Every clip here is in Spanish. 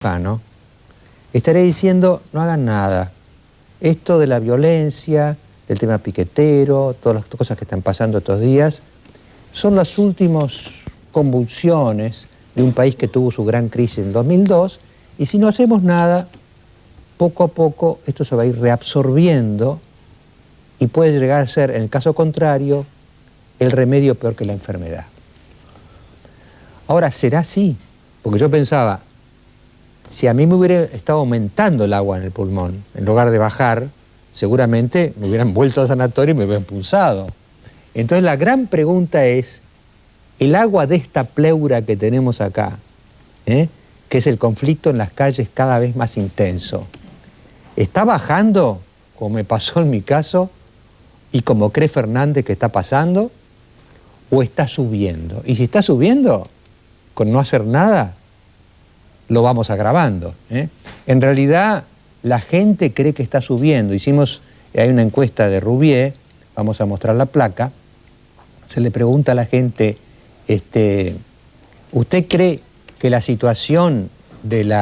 ¿no? Estaré diciendo, no hagan nada. Esto de la violencia, del tema piquetero, todas las cosas que están pasando estos días, son las últimas convulsiones de un país que tuvo su gran crisis en 2002, y si no hacemos nada, poco a poco esto se va a ir reabsorbiendo y puede llegar a ser, en el caso contrario, el remedio peor que la enfermedad. Ahora, ¿será así? Porque yo pensaba, si a mí me hubiera estado aumentando el agua en el pulmón, en lugar de bajar, seguramente me hubieran vuelto al sanatorio y me hubieran pulsado. Entonces la gran pregunta es, el agua de esta pleura que tenemos acá, que es el conflicto en las calles cada vez más intenso, ¿está bajando, como me pasó en mi caso, y como cree Fernández que está pasando, o está subiendo? Y si está subiendo, con no hacer nada, lo vamos agravando. En realidad, la gente cree que está subiendo. Hay una encuesta de Rouvier, vamos a mostrar la placa, se le pregunta a la gente, ¿usted cree que la situación del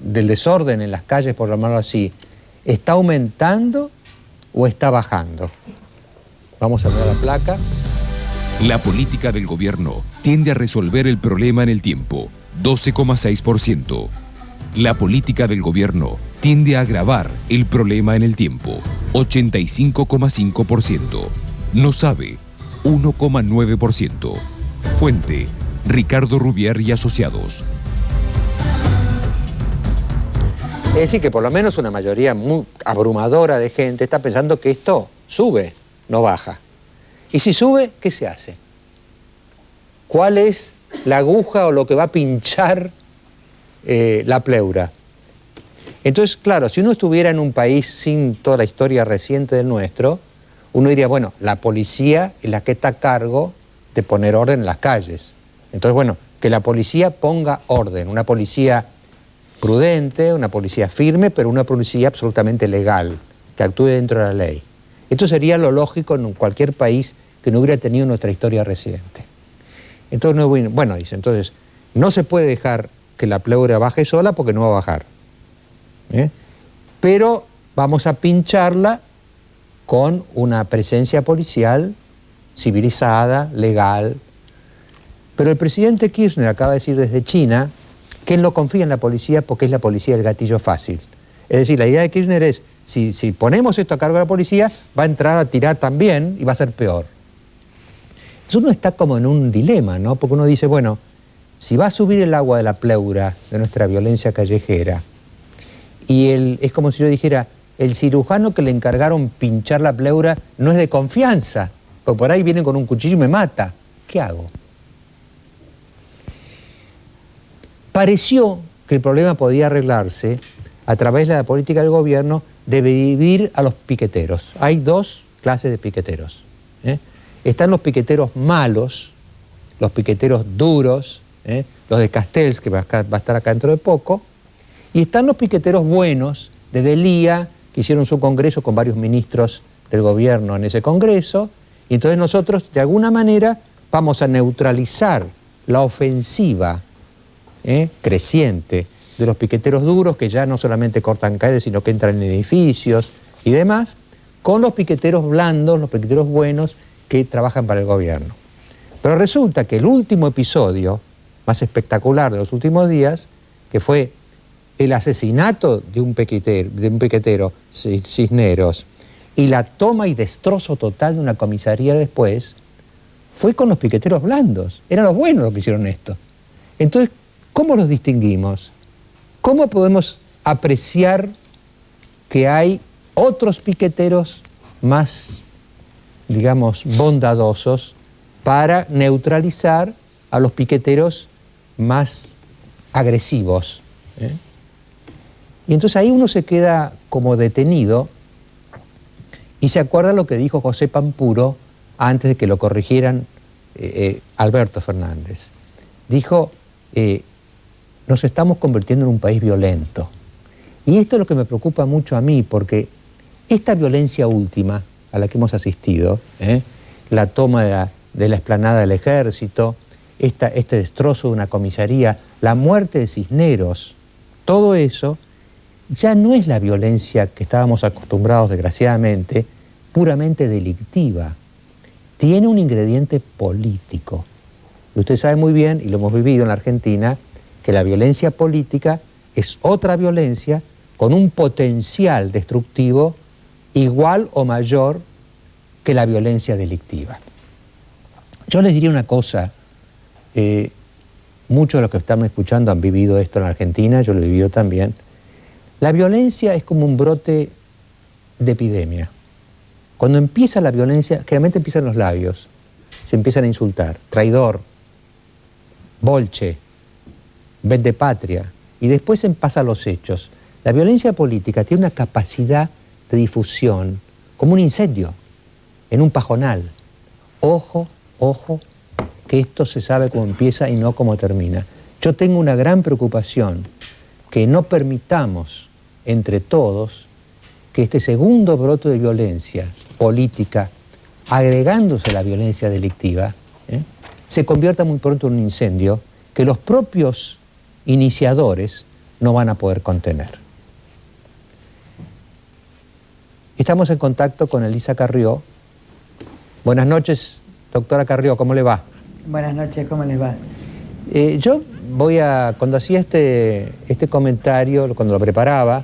desorden en las calles, por llamarlo así, está aumentando o está bajando? Vamos a ver la placa. La política del gobierno tiende a resolver el problema en el tiempo, 12,6%. La política del gobierno tiende a agravar el problema en el tiempo, 85,5%. No sabe, 1,9%. Fuente, Ricardo Rouvier y Asociados. Es decir, que por lo menos una mayoría muy abrumadora de gente está pensando que esto sube, no baja. Y si sube, ¿qué se hace? ¿Cuál es la aguja o lo que va a pinchar la pleura? Entonces, claro, si uno estuviera en un país sin toda la historia reciente del nuestro, uno diría, bueno, la policía es la que está a cargo de poner orden en las calles. Entonces, bueno, que la policía ponga orden, una policía prudente, una policía firme, pero una policía absolutamente legal, que actúe dentro de la ley. Esto sería lo lógico en cualquier país que no hubiera tenido nuestra historia reciente. Entonces, bueno, dice, entonces, no se puede dejar que la pleura baje sola porque no va a bajar. Pero vamos a pincharla con una presencia policial civilizada, legal. Pero el presidente Kirchner acaba de decir desde China que él no confía en la policía porque es la policía el gatillo fácil. Es decir, la idea de Kirchner es, si ponemos esto a cargo de la policía, va a entrar a tirar también y va a ser peor. Entonces uno está como en un dilema, ¿no? Porque uno dice, bueno, si va a subir el agua de la pleura, de nuestra violencia callejera, y es como si yo dijera, el cirujano que le encargaron pinchar la pleura no es de confianza, porque por ahí viene con un cuchillo y me mata. ¿Qué hago? Pareció que el problema podía arreglarse a través de la política del gobierno de dividir a los piqueteros. Hay dos clases de piqueteros. Están los piqueteros malos, los piqueteros duros, los de Castells, que va a estar acá dentro de poco, y están los piqueteros buenos, de Delía, que hicieron su congreso con varios ministros del gobierno en ese congreso, y entonces nosotros, de alguna manera, vamos a neutralizar la ofensiva creciente de los piqueteros duros, que ya no solamente cortan calles, sino que entran en edificios y demás, con los piqueteros blandos, los piqueteros buenos, que trabajan para el gobierno. Pero resulta que el último episodio, más espectacular de los últimos días, que fue el asesinato de un piquetero, Cisneros, y la toma y destrozo total de una comisaría después, fue con los piqueteros blandos. Eran los buenos los que hicieron esto. Entonces, ¿cómo los distinguimos? ¿Cómo podemos apreciar que hay otros piqueteros más, digamos, bondadosos para neutralizar a los piqueteros más agresivos? Y entonces ahí uno se queda como detenido y se acuerda lo que dijo José Pampuro antes de que lo corrigieran Alberto Fernández. Dijo, nos estamos convirtiendo en un país violento. Y esto es lo que me preocupa mucho a mí, porque esta violencia última a la que hemos asistido, la toma de la explanada del ejército, este destrozo de una comisaría, la muerte de Cisneros, todo eso ya no es la violencia que estábamos acostumbrados, desgraciadamente, puramente delictiva. Tiene un ingrediente político. Y usted sabe muy bien, y lo hemos vivido en la Argentina, que la violencia política es otra violencia con un potencial destructivo igual o mayor que la violencia delictiva. Yo les diría una cosa, muchos de los que están escuchando han vivido esto en la Argentina, yo lo he vivido también. La violencia es como un brote de epidemia. Cuando empieza la violencia, generalmente empiezan los labios, se empiezan a insultar, traidor, bolche, vendepatria, y después pasan los hechos. La violencia política tiene una capacidad de difusión, como un incendio, en un pajonal. Ojo, ojo, que esto se sabe cómo empieza y no cómo termina. Yo tengo una gran preocupación que no permitamos entre todos que este segundo brote de violencia política, agregándose a la violencia delictiva, se convierta muy pronto en un incendio que los propios iniciadores no van a poder contener. Estamos en contacto con Elisa Carrió. Buenas noches, doctora Carrió, ¿cómo le va? Buenas noches, ¿cómo les va? Yo cuando hacía este comentario, cuando lo preparaba,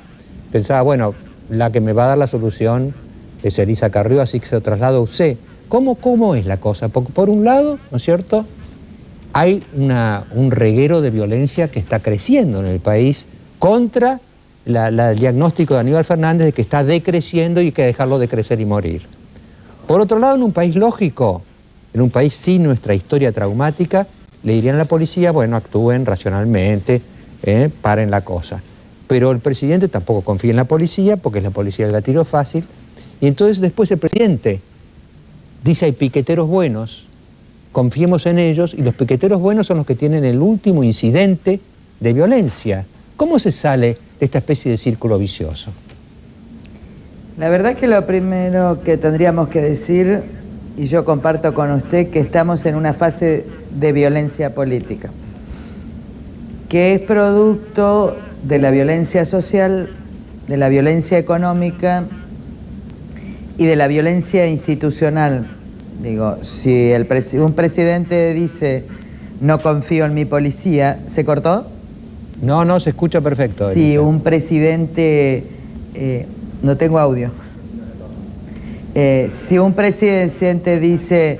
pensaba, bueno, la que me va a dar la solución es Elisa Carrió, así que se lo traslado a usted. ¿Cómo es la cosa? Porque por un lado, ¿no es cierto?, hay un reguero de violencia que está creciendo en el país contra el diagnóstico de Aníbal Fernández de que está decreciendo y hay que dejarlo de crecer y morir. Por otro lado, en un país lógico, en un país sin nuestra historia traumática, le dirían a la policía, bueno, actúen racionalmente, paren la cosa. Pero el presidente tampoco confía en la policía, porque es la policía el gatillo fácil, y entonces después el presidente dice, hay piqueteros buenos, confiemos en ellos, y los piqueteros buenos son los que tienen el último incidente de violencia. ¿Cómo se sale de esta especie de círculo vicioso? La verdad es que lo primero que tendríamos que decir, y yo comparto con usted, que estamos en una fase de violencia política, que es producto de la violencia social, de la violencia económica y de la violencia institucional. Digo, si un presidente dice, no confío en mi policía, ¿se cortó? No, se escucha perfecto. Si Elisa. un presidente... no tengo audio. Si un presidente dice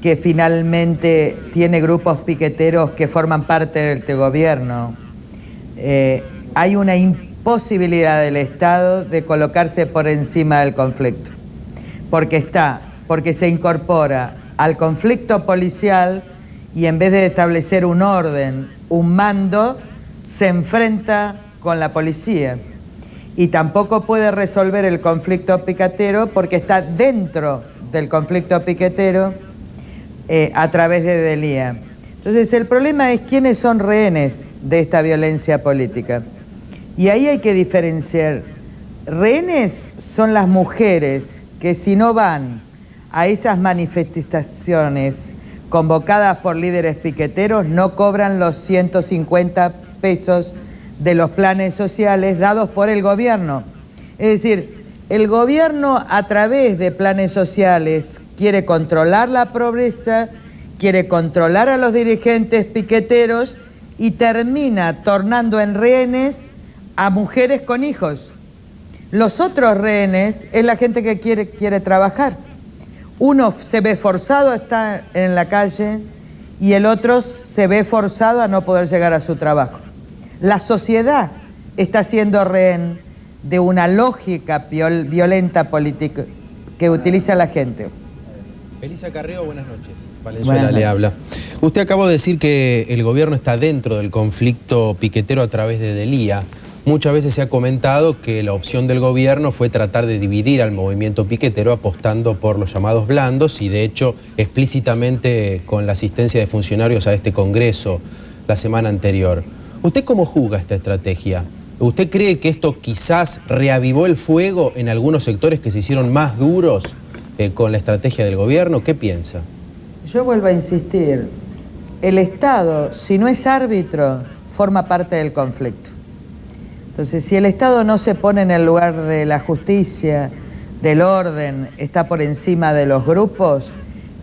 que finalmente tiene grupos piqueteros que forman parte del gobierno, hay una imposibilidad del Estado de colocarse por encima del conflicto, porque se incorpora al conflicto policial y en vez de establecer un orden, un mando, se enfrenta con la policía. Y tampoco puede resolver el conflicto piquetero porque está dentro del conflicto piquetero a través de Delía. Entonces el problema es quiénes son rehenes de esta violencia política. Y ahí hay que diferenciar. Rehenes son las mujeres que si no van a esas manifestaciones convocadas por líderes piqueteros no cobran los 150 pesos de los planes sociales dados por el gobierno. Es decir, el gobierno a través de planes sociales quiere controlar la pobreza, quiere controlar a los dirigentes piqueteros y termina tornando en rehenes a mujeres con hijos. Los otros rehenes es la gente que quiere trabajar. Uno se ve forzado a estar en la calle y el otro se ve forzado a no poder llegar a su trabajo. La sociedad está siendo rehén de una lógica violenta política que utiliza la gente. Elisa Carrió, buenas noches. Valenzuela le habla. Usted acabó de decir que el gobierno está dentro del conflicto piquetero a través de Delía. Muchas veces se ha comentado que la opción del gobierno fue tratar de dividir al movimiento piquetero apostando por los llamados blandos y de hecho explícitamente con la asistencia de funcionarios a este congreso la semana anterior. ¿Usted cómo juzga esta estrategia? ¿Usted cree que esto quizás reavivó el fuego en algunos sectores que se hicieron más duros con la estrategia del gobierno? ¿Qué piensa? Yo vuelvo a insistir, el Estado, si no es árbitro, forma parte del conflicto. Entonces, si el Estado no se pone en el lugar de la justicia, del orden, está por encima de los grupos,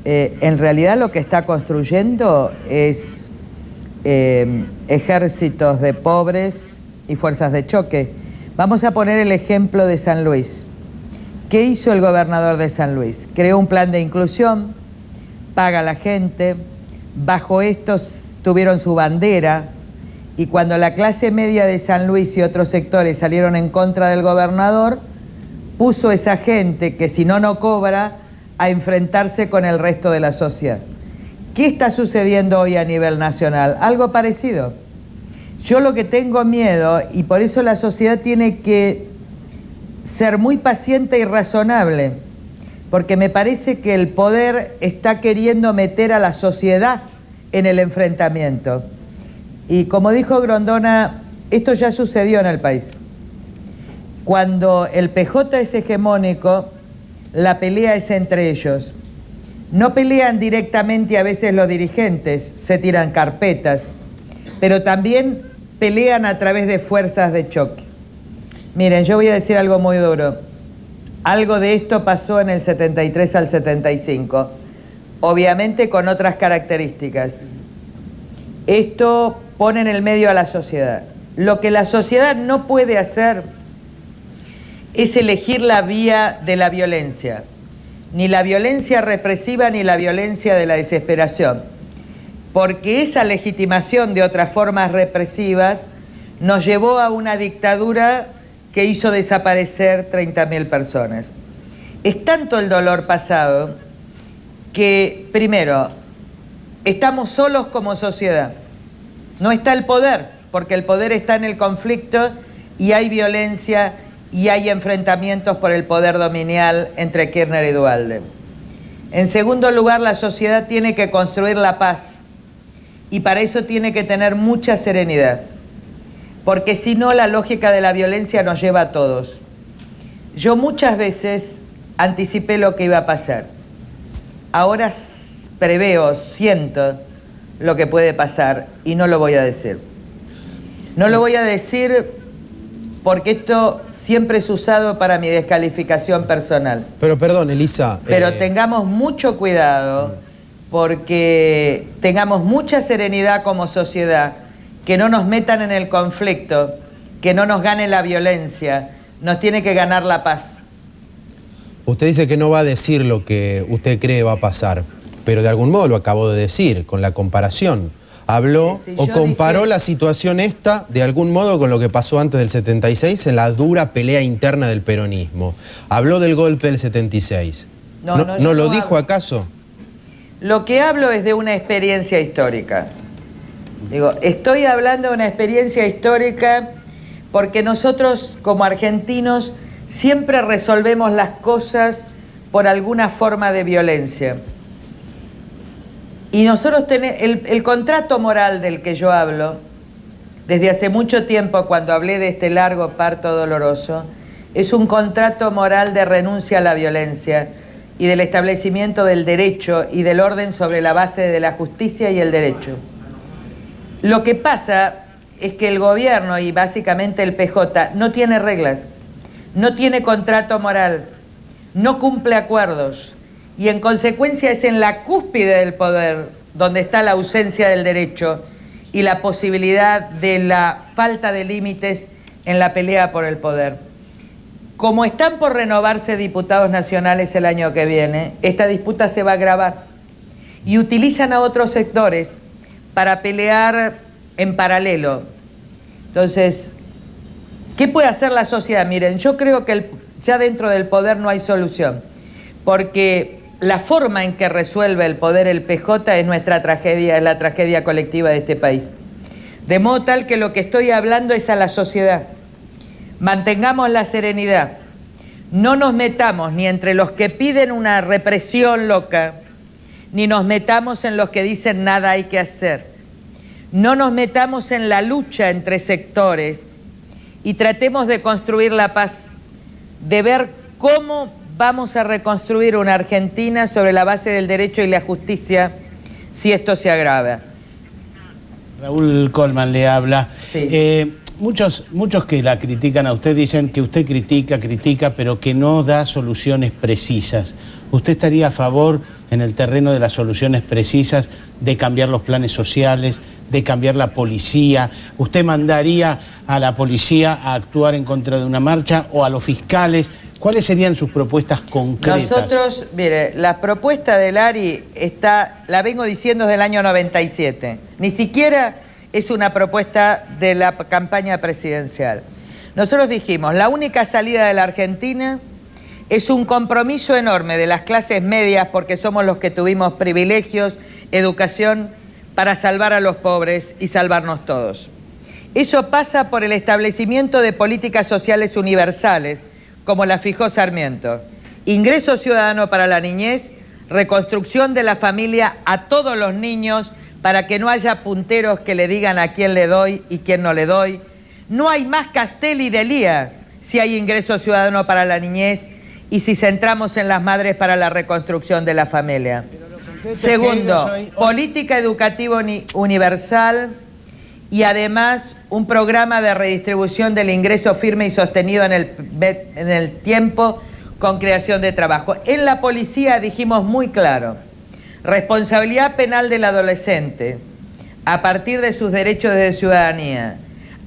en realidad lo que está construyendo es ejércitos de pobres y fuerzas de choque. Vamos a poner el ejemplo de San Luis. ¿Qué hizo el gobernador de San Luis? Creó un plan de inclusión, paga a la gente, bajo estos tuvieron su bandera, y cuando la clase media de San Luis y otros sectores salieron en contra del gobernador, puso esa gente que si no, no cobra, a enfrentarse con el resto de la sociedad. ¿Qué está sucediendo hoy a nivel nacional? Algo parecido. Yo lo que tengo miedo, y por eso la sociedad tiene que ser muy paciente y razonable, porque me parece que el poder está queriendo meter a la sociedad en el enfrentamiento. Y como dijo Grondona, esto ya sucedió en el país. Cuando el PJ es hegemónico, la pelea es entre ellos. No pelean directamente a veces los dirigentes, se tiran carpetas, pero también pelean a través de fuerzas de choque. Miren, yo voy a decir algo muy duro. Algo de esto pasó en el 73 al 75, obviamente con otras características. Esto pone en el medio a la sociedad. Lo que la sociedad no puede hacer es elegir la vía de la violencia, ni la violencia represiva ni la violencia de la desesperación, porque esa legitimación de otras formas represivas nos llevó a una dictadura que hizo desaparecer 30.000 personas. Es tanto el dolor pasado que, primero, estamos solos como sociedad. No está el poder, porque el poder está en el conflicto y hay violencia y hay enfrentamientos por el poder dominial entre Kirchner y Duhalde. En segundo lugar, la sociedad tiene que construir la paz y para eso tiene que tener mucha serenidad, porque si no, la lógica de la violencia nos lleva a todos. Yo muchas veces anticipé lo que iba a pasar. Ahora preveo, siento lo que puede pasar y no lo voy a decir. No lo voy a decir porque esto siempre es usado para mi descalificación personal. Pero perdón, Elisa. Pero tengamos mucho cuidado, porque tengamos mucha serenidad como sociedad, que no nos metan en el conflicto, que no nos gane la violencia, nos tiene que ganar la paz. Usted dice que no va a decir lo que usted cree va a pasar, pero de algún modo lo acabó de decir, con la comparación. Habló o comparó la situación esta de algún modo con lo que pasó antes del 76 en la dura pelea interna del peronismo. Habló del golpe del 76. ¿No lo dijo acaso? Lo que hablo es de una experiencia histórica. Digo, estoy hablando de una experiencia histórica porque nosotros como argentinos siempre resolvemos las cosas por alguna forma de violencia. Y nosotros tenemos el contrato moral del que yo hablo, desde hace mucho tiempo cuando hablé de este largo parto doloroso, es un contrato moral de renuncia a la violencia y del establecimiento del derecho y del orden sobre la base de la justicia y el derecho. Lo que pasa es que el gobierno y básicamente el PJ no tiene reglas, no tiene contrato moral, no cumple acuerdos. Y en consecuencia es en la cúspide del poder donde está la ausencia del derecho y la posibilidad de la falta de límites en la pelea por el poder. Como están por renovarse diputados nacionales el año que viene, esta disputa se va a agravar y utilizan a otros sectores para pelear en paralelo. Entonces, ¿qué puede hacer la sociedad? Miren, yo creo que ya dentro del poder no hay solución, porque la forma en que resuelve el poder el PJ es nuestra tragedia, es la tragedia colectiva de este país. De modo tal que lo que estoy hablando es a la sociedad. Mantengamos la serenidad. No nos metamos ni entre los que piden una represión loca, ni nos metamos en los que dicen nada hay que hacer. No nos metamos en la lucha entre sectores y tratemos de construir la paz, de ver cómo vamos a reconstruir una Argentina sobre la base del derecho y la justicia si esto se agrava. Raúl Colman le habla. Sí. muchos que la critican a usted dicen que usted critica, pero que no da soluciones precisas. ¿Usted estaría a favor, en el terreno de las soluciones precisas, de cambiar los planes sociales, de cambiar la policía? ¿Usted mandaría a la policía a actuar en contra de una marcha o a los fiscales? ¿Cuáles serían sus propuestas concretas? Nosotros, mire, la propuesta del ARI la vengo diciendo desde el año 97. Ni siquiera es una propuesta de la campaña presidencial. Nosotros dijimos, la única salida de la Argentina es un compromiso enorme de las clases medias, porque somos los que tuvimos privilegios, educación, para salvar a los pobres y salvarnos todos. Eso pasa por el establecimiento de políticas sociales universales, como la fijó Sarmiento. Ingreso ciudadano para la niñez, reconstrucción de la familia a todos los niños para que no haya punteros que le digan a quién le doy y quién no le doy. No hay más Castelli y Delía si hay ingreso ciudadano para la niñez y si centramos en las madres para la reconstrucción de la familia. Segundo, política educativa universal y además un programa de redistribución del ingreso firme y sostenido en el tiempo con creación de trabajo. En la policía dijimos muy claro, responsabilidad penal del adolescente a partir de sus derechos de ciudadanía.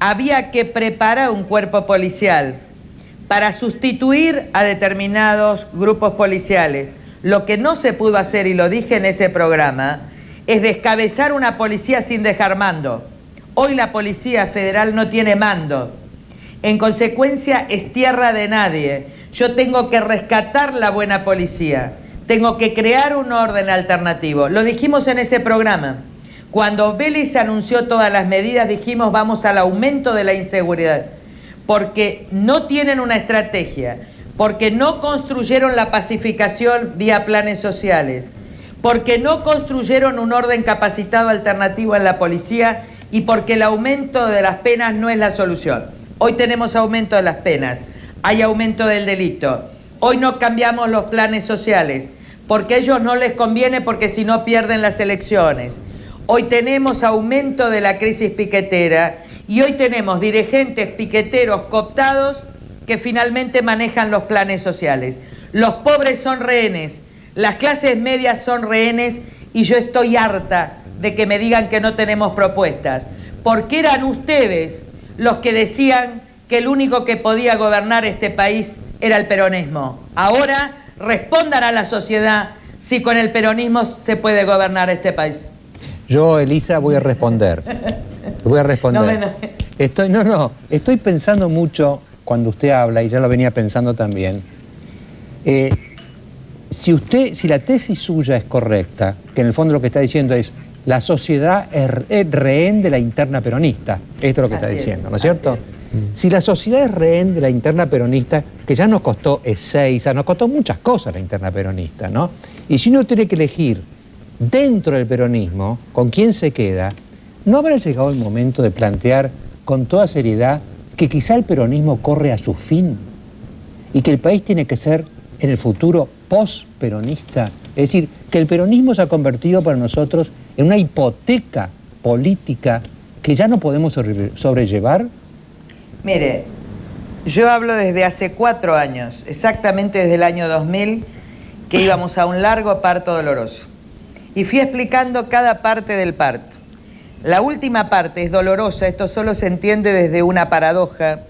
Había que preparar un cuerpo policial para sustituir a determinados grupos policiales. Lo que no se pudo hacer, y lo dije en ese programa, es descabezar una policía sin dejar mando. Hoy la Policía Federal no tiene mando. En consecuencia, es tierra de nadie. Yo tengo que rescatar la buena policía. Tengo que crear un orden alternativo. Lo dijimos en ese programa. Cuando Vélez anunció todas las medidas, dijimos vamos al aumento de la inseguridad. Porque no tienen una estrategia, porque no construyeron la pacificación vía planes sociales, porque no construyeron un orden capacitado alternativo en la policía y porque el aumento de las penas no es la solución. Hoy tenemos aumento de las penas, hay aumento del delito. Hoy no cambiamos los planes sociales, porque a ellos no les conviene, porque si no pierden las elecciones. Hoy tenemos aumento de la crisis piquetera y hoy tenemos dirigentes piqueteros cooptados que finalmente manejan los planes sociales. Los pobres son rehenes, las clases medias son rehenes y yo estoy harta de que me digan que no tenemos propuestas, porque eran ustedes los que decían que el único que podía gobernar este país era el peronismo. Ahora respondan a la sociedad si con el peronismo se puede gobernar este país. Yo, Elisa, voy a responder. Voy a responder. Estoy pensando mucho cuando usted habla, y ya lo venía pensando también. Si la tesis suya es correcta, que en el fondo lo que está diciendo es la sociedad es rehén de la interna peronista. Esto es lo que está diciendo, ¿no es cierto? Si la sociedad es rehén de la interna peronista, que ya nos costó Ezeiza, nos costó muchas cosas la interna peronista, ¿no? Y si uno tiene que elegir dentro del peronismo con quién se queda, ¿no habrá llegado el momento de plantear con toda seriedad que quizá el peronismo corre a su fin y que el país tiene que ser en el futuro post-peronista? Es decir, que el peronismo se ha convertido para nosotros en una hipoteca política que ya no podemos sobrellevar. Mire, yo hablo desde hace 4 años, exactamente desde el año 2000, que íbamos a un largo parto doloroso. Y fui explicando cada parte del parto. La última parte es dolorosa, esto solo se entiende desde una paradoja.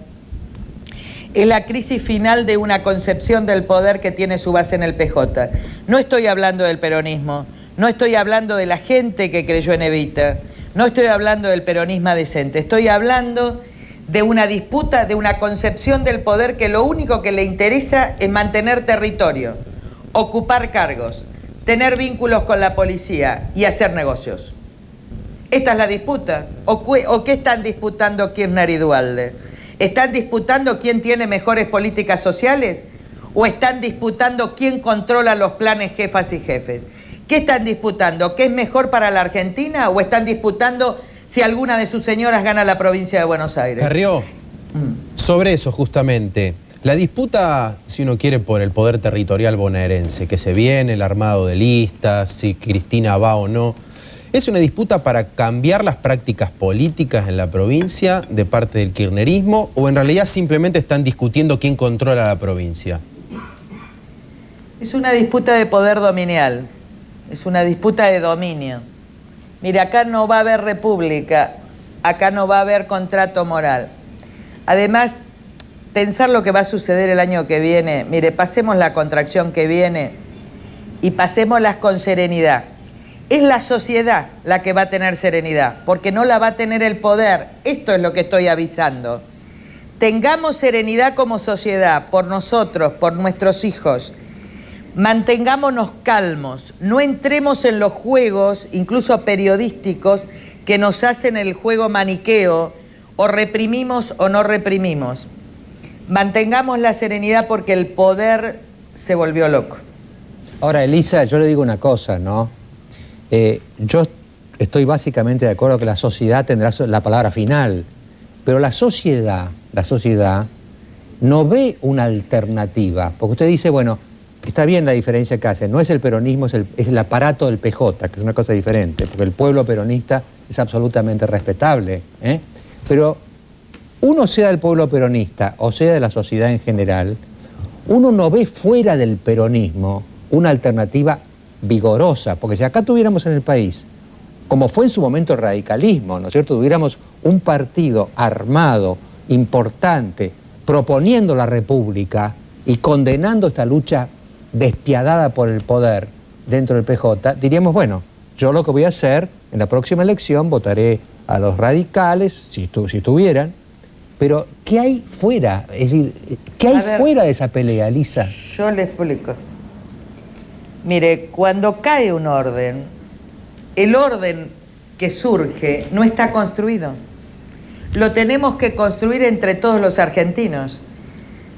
Es la crisis final de una concepción del poder que tiene su base en el PJ. No estoy hablando del peronismo, no estoy hablando de la gente que creyó en Evita, no estoy hablando del peronismo decente, estoy hablando de una disputa, de una concepción del poder que lo único que le interesa es mantener territorio, ocupar cargos, tener vínculos con la policía y hacer negocios. ¿Esta es la disputa? ¿O qué están disputando Kirchner y Duhalde? ¿Están disputando quién tiene mejores políticas sociales? ¿O están disputando quién controla los planes jefas y jefes? ¿Qué están disputando? ¿Qué es mejor para la Argentina? ¿O están disputando si alguna de sus señoras gana la provincia de Buenos Aires? Carrió, sobre eso justamente. La disputa, si uno quiere, por el poder territorial bonaerense, que se viene, el armado de listas, si Cristina va o no, ¿Es una disputa para cambiar las prácticas políticas en la provincia de parte del kirchnerismo o en realidad simplemente están discutiendo quién controla la provincia? Es una disputa de poder dominial, es una disputa de dominio. Mire, acá no va a haber república, acá no va a haber contrato moral. Además, pensar lo que va a suceder el año que viene, mire, pasemos la contracción que viene y pasémoslas con serenidad. Es la sociedad la que va a tener serenidad, porque no la va a tener el poder. Esto es lo que estoy avisando. Tengamos serenidad como sociedad, por nosotros, por nuestros hijos. Mantengámonos calmos, no entremos en los juegos, incluso periodísticos, que nos hacen el juego maniqueo, o reprimimos o no reprimimos. Mantengamos la serenidad porque el poder se volvió loco. Ahora, Elisa, yo le digo una cosa, ¿no? Yo estoy básicamente de acuerdo que la sociedad tendrá la palabra final, pero la sociedad no ve una alternativa, porque usted dice, bueno, está bien la diferencia que hace, no es el peronismo, es el aparato del PJ, que es una cosa diferente, porque el pueblo peronista es absolutamente respetable, ¿eh? Pero uno sea del pueblo peronista o sea de la sociedad en general, uno no ve fuera del peronismo una alternativa vigorosa, porque si acá tuviéramos en el país, como fue en su momento el radicalismo, ¿no es cierto?, tuviéramos un partido armado, importante, proponiendo la república y condenando esta lucha despiadada por el poder dentro del PJ, diríamos, bueno, yo lo que voy a hacer en la próxima elección, votaré a los radicales, si estuvieran, pero ¿qué hay fuera? Es decir, ¿qué hay fuera de esa pelea, Elisa? Yo le explico. Mire, cuando cae un orden, el orden que surge no está construido. Lo tenemos que construir entre todos los argentinos.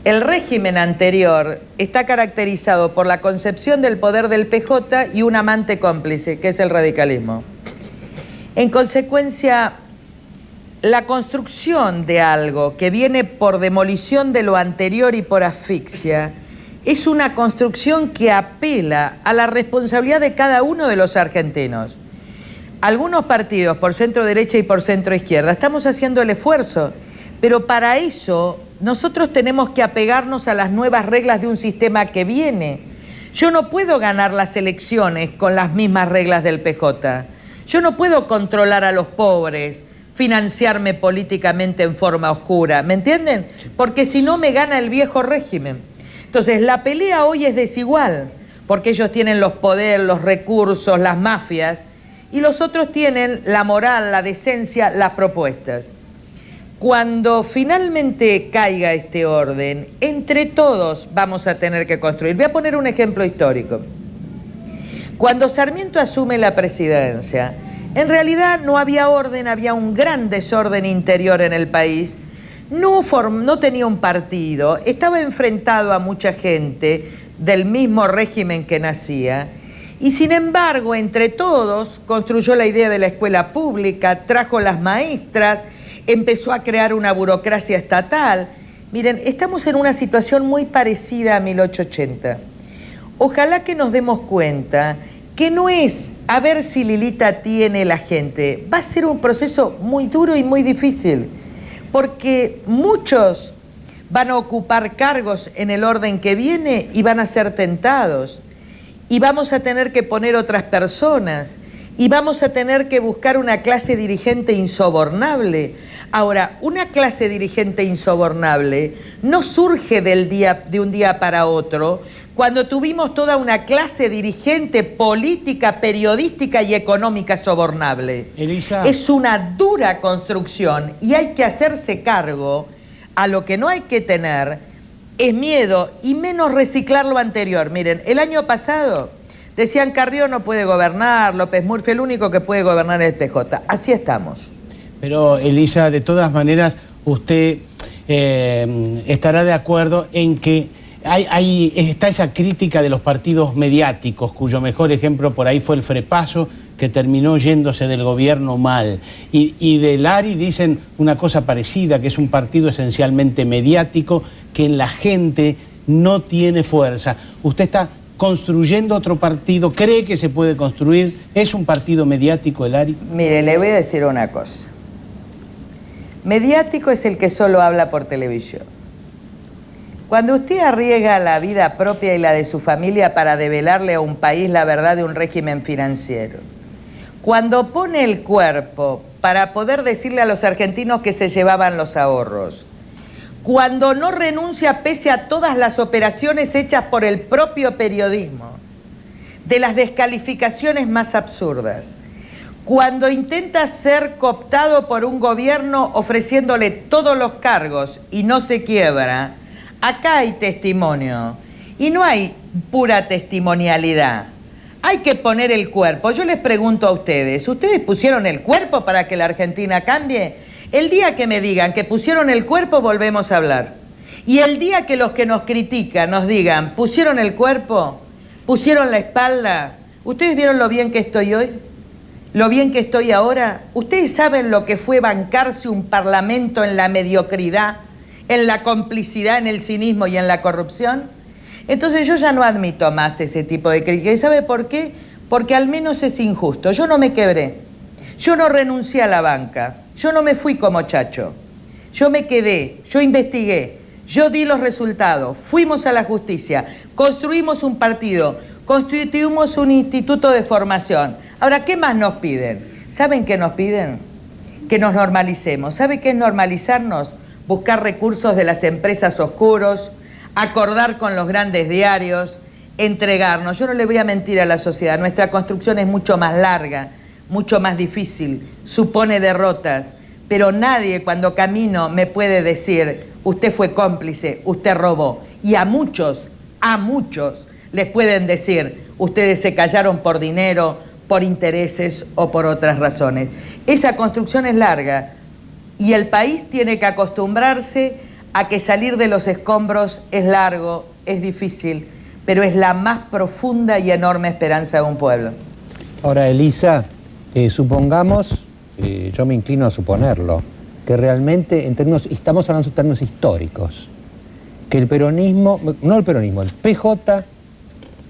El régimen anterior está caracterizado por la concepción del poder del PJ y un amante cómplice, que es el radicalismo. En consecuencia, la construcción de algo que viene por demolición de lo anterior y por asfixia es una construcción que apela a la responsabilidad de cada uno de los argentinos. Algunos partidos, por centro derecha y por centro izquierda, estamos haciendo el esfuerzo, pero para eso nosotros tenemos que apegarnos a las nuevas reglas de un sistema que viene. Yo no puedo ganar las elecciones con las mismas reglas del PJ. Yo no puedo controlar a los pobres, financiarme políticamente en forma oscura, ¿me entienden? Porque si no me gana el viejo régimen. Entonces, la pelea hoy es desigual, porque ellos tienen los poderes, los recursos, las mafias, y los otros tienen la moral, la decencia, las propuestas. Cuando finalmente caiga este orden, entre todos vamos a tener que construir. Voy a poner un ejemplo histórico. Cuando Sarmiento asume la presidencia, en realidad no había orden, había un gran desorden interior en el país. No tenía un partido, estaba enfrentado a mucha gente del mismo régimen que nacía y sin embargo entre todos construyó la idea de la escuela pública, trajo las maestras, empezó a crear una burocracia estatal. Miren, estamos en una situación muy parecida a 1880. Ojalá que nos demos cuenta que no es a ver si Lilita tiene la gente, va a ser un proceso muy duro y muy difícil. Porque muchos van a ocupar cargos en el orden que viene y van a ser tentados. Y vamos a tener que poner otras personas. Y vamos a tener que buscar una clase dirigente insobornable. Ahora, una clase dirigente insobornable no surge de un día para otro, cuando tuvimos toda una clase dirigente política, periodística y económica sobornable. Elisa. Es una dura construcción y hay que hacerse cargo. A lo que no hay que tener es miedo y menos reciclar lo anterior. Miren, el año pasado decían Carrió no puede gobernar, López Murphy el único que puede gobernar es el PJ. Así estamos. Pero Elisa, de todas maneras, usted estará de acuerdo en que está esa crítica de los partidos mediáticos, cuyo mejor ejemplo por ahí fue el Frepaso, que terminó yéndose del gobierno mal. Y del ARI dicen una cosa parecida, que es un partido esencialmente mediático, que en la gente no tiene fuerza. ¿Usted está construyendo otro partido? ¿Cree que se puede construir? ¿Es un partido mediático el ARI? Mire, le voy a decir una cosa. Mediático es el que solo habla por televisión. Cuando usted arriesga la vida propia y la de su familia para develarle a un país la verdad de un régimen financiero, cuando pone el cuerpo para poder decirle a los argentinos que se llevaban los ahorros, cuando no renuncia pese a todas las operaciones hechas por el propio periodismo, de las descalificaciones más absurdas, cuando intenta ser cooptado por un gobierno ofreciéndole todos los cargos y no se quiebra, acá hay testimonio. Y no hay pura testimonialidad. Hay que poner el cuerpo. Yo les pregunto a ustedes, ¿ustedes pusieron el cuerpo para que la Argentina cambie? El día que me digan que pusieron el cuerpo, volvemos a hablar. Y el día que los que nos critican nos digan, ¿pusieron el cuerpo? ¿Pusieron la espalda? ¿Ustedes vieron lo bien que estoy hoy? ¿Lo bien que estoy ahora? ¿Ustedes saben lo que fue bancarse un parlamento en la mediocridad, en la complicidad, en el cinismo y en la corrupción? Entonces yo ya no admito más ese tipo de crítica. ¿Y sabe por qué? Porque al menos es injusto. Yo no me quebré. Yo no renuncié a la banca. Yo no me fui como Chacho. Yo me quedé. Yo investigué. Yo di los resultados. Fuimos a la justicia. Construimos un partido. Constituimos un instituto de formación. Ahora, ¿qué más nos piden? ¿Saben qué nos piden? Que nos normalicemos. ¿Sabe qué es normalizarnos? Buscar recursos de las empresas oscuros, acordar con los grandes diarios, entregarnos. Yo no le voy a mentir a la sociedad, nuestra construcción es mucho más larga, mucho más difícil, supone derrotas, pero nadie cuando camino me puede decir, usted fue cómplice, usted robó. Y a muchos les pueden decir, ustedes se callaron por dinero, por intereses o por otras razones. Esa construcción es larga y el país tiene que acostumbrarse a que salir de los escombros es largo, es difícil, pero es la más profunda y enorme esperanza de un pueblo. Ahora, Elisa, supongamos, yo me inclino a suponerlo, que realmente estamos hablando en términos históricos, que el peronismo, no el peronismo, el PJ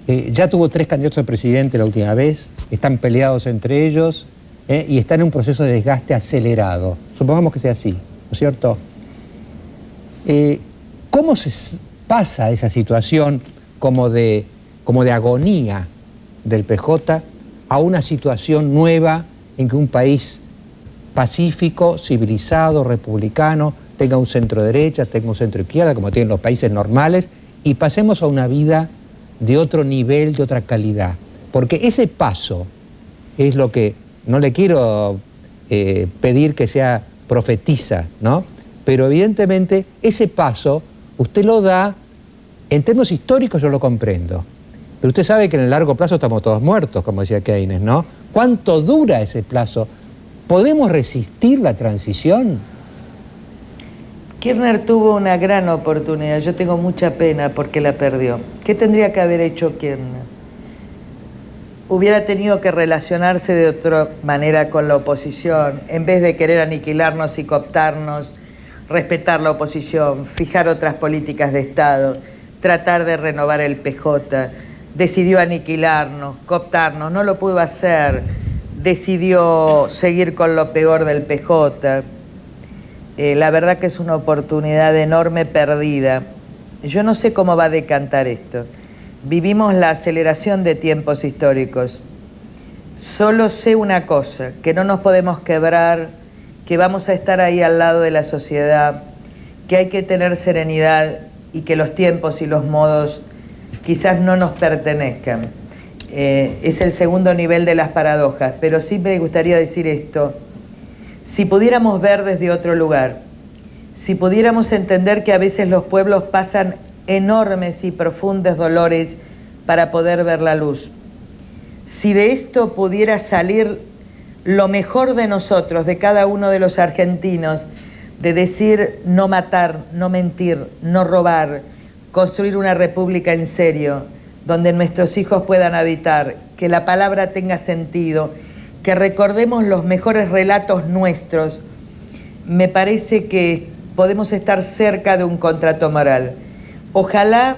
ya tuvo 3 candidatos a presidente la última vez, están peleados entre ellos y están en un proceso de desgaste acelerado. Supongamos que sea así, ¿no es cierto? ¿Cómo se pasa esa situación como de agonía del PJ a una situación nueva en que un país pacífico, civilizado, republicano, tenga un centro derecha, tenga un centro izquierda, como tienen los países normales, y pasemos a una vida de otro nivel, de otra calidad? Porque ese paso es lo que, no le quiero pedir que sea profetiza, ¿no? Pero evidentemente ese paso usted lo da, en términos históricos yo lo comprendo, pero usted sabe que en el largo plazo estamos todos muertos, como decía Keynes, ¿no? ¿Cuánto dura ese plazo? ¿Podemos resistir la transición? Kirchner tuvo una gran oportunidad, yo tengo mucha pena porque la perdió. ¿Qué tendría que haber hecho Kirchner? Hubiera tenido que relacionarse de otra manera con la oposición, en vez de querer aniquilarnos y cooptarnos, respetar la oposición, fijar otras políticas de Estado, tratar de renovar el PJ. Decidió aniquilarnos, cooptarnos, no lo pudo hacer, decidió seguir con lo peor del PJ. La verdad que es una oportunidad enorme perdida. Yo no sé cómo va a decantar esto. Vivimos la aceleración de tiempos históricos. Solo sé una cosa, que no nos podemos quebrar, que vamos a estar ahí al lado de la sociedad, que hay que tener serenidad y que los tiempos y los modos quizás no nos pertenezcan. Es el segundo nivel de las paradojas, pero sí me gustaría decir esto. Si pudiéramos ver desde otro lugar, si pudiéramos entender que a veces los pueblos pasan enormes y profundos dolores para poder ver la luz, si de esto pudiera salir lo mejor de nosotros, de cada uno de los argentinos, de decir no matar, no mentir, no robar, construir una república en serio, donde nuestros hijos puedan habitar, que la palabra tenga sentido, que recordemos los mejores relatos nuestros, me parece que podemos estar cerca de un contrato moral. Ojalá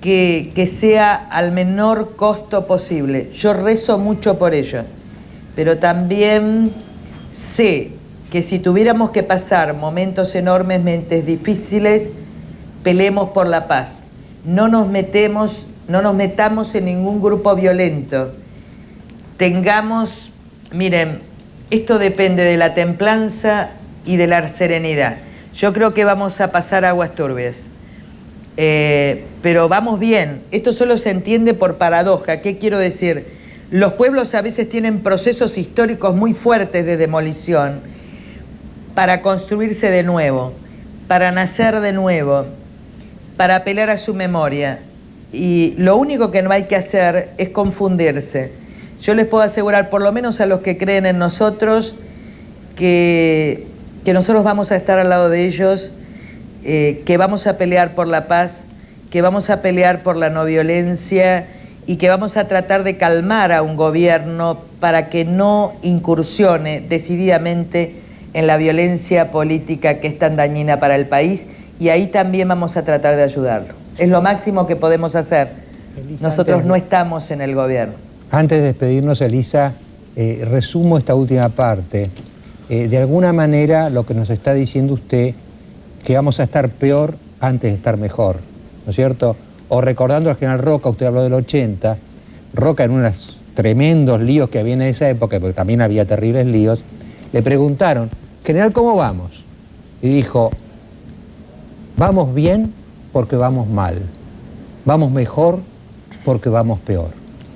que sea al menor costo posible. Yo rezo mucho por ello, pero también sé que si tuviéramos que pasar momentos enormemente difíciles, peleemos por la paz. No nos metamos en ningún grupo violento. Miren, esto depende de la templanza y de la serenidad. Yo creo que vamos a pasar aguas turbias. Pero vamos bien. Esto solo se entiende por paradoja. ¿Qué quiero decir? Los pueblos a veces tienen procesos históricos muy fuertes de demolición para construirse de nuevo, para nacer de nuevo, para apelar a su memoria. Y lo único que no hay que hacer es confundirse. Yo les puedo asegurar, por lo menos a los que creen en nosotros, que nosotros vamos a estar al lado de ellos, que vamos a pelear por la paz, que vamos a pelear por la no violencia y que vamos a tratar de calmar a un gobierno para que no incursione decididamente en la violencia política que es tan dañina para el país, y ahí también vamos a tratar de ayudarlo. Es lo máximo que podemos hacer. Elisa, nosotros no estamos en el gobierno. Antes de despedirnos, Elisa, resumo esta última parte. De alguna manera lo que nos está diciendo usted, que vamos a estar peor antes de estar mejor, ¿no es cierto? O recordando al general Roca, usted habló del 80, Roca en unos tremendos líos que había en esa época, porque también había terribles líos, le preguntaron, general, ¿cómo vamos? Y dijo, vamos bien porque vamos mal, vamos mejor porque vamos peor.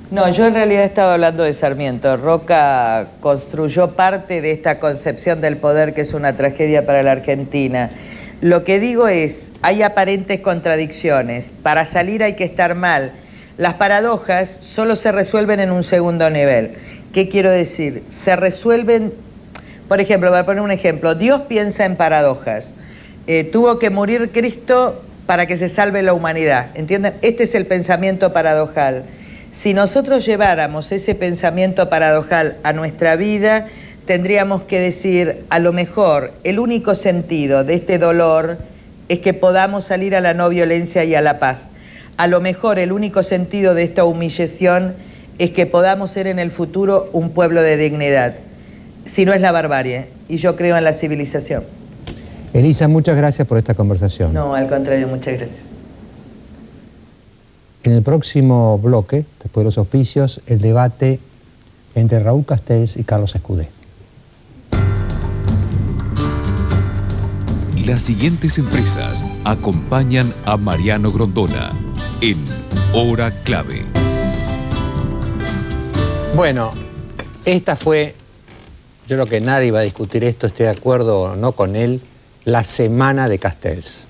No, yo en realidad estaba hablando de Sarmiento. Roca construyó parte de esta concepción del poder que es una tragedia para la Argentina. Lo que digo es, hay aparentes contradicciones. Para salir hay que estar mal. Las paradojas solo se resuelven en un segundo nivel. ¿Qué quiero decir? Se resuelven, por ejemplo, voy a poner un ejemplo. Dios piensa en paradojas. Tuvo que morir Cristo para que se salve la humanidad. ¿Entienden? Este es el pensamiento paradojal. Si nosotros lleváramos ese pensamiento paradojal a nuestra vida, tendríamos que decir, a lo mejor el único sentido de este dolor es que podamos salir a la no violencia y a la paz. A lo mejor el único sentido de esta humillación es que podamos ser en el futuro un pueblo de dignidad. Si no es la barbarie, y yo creo en la civilización. Elisa, muchas gracias por esta conversación. No, al contrario, muchas gracias. En el próximo bloque, después de los oficios, el debate entre Raúl Castells y Carlos Escudé. Las siguientes empresas acompañan a Mariano Grondona en Hora Clave. Bueno, esta fue, yo creo que nadie va a discutir esto, estoy de acuerdo o no con él, la semana de Castells.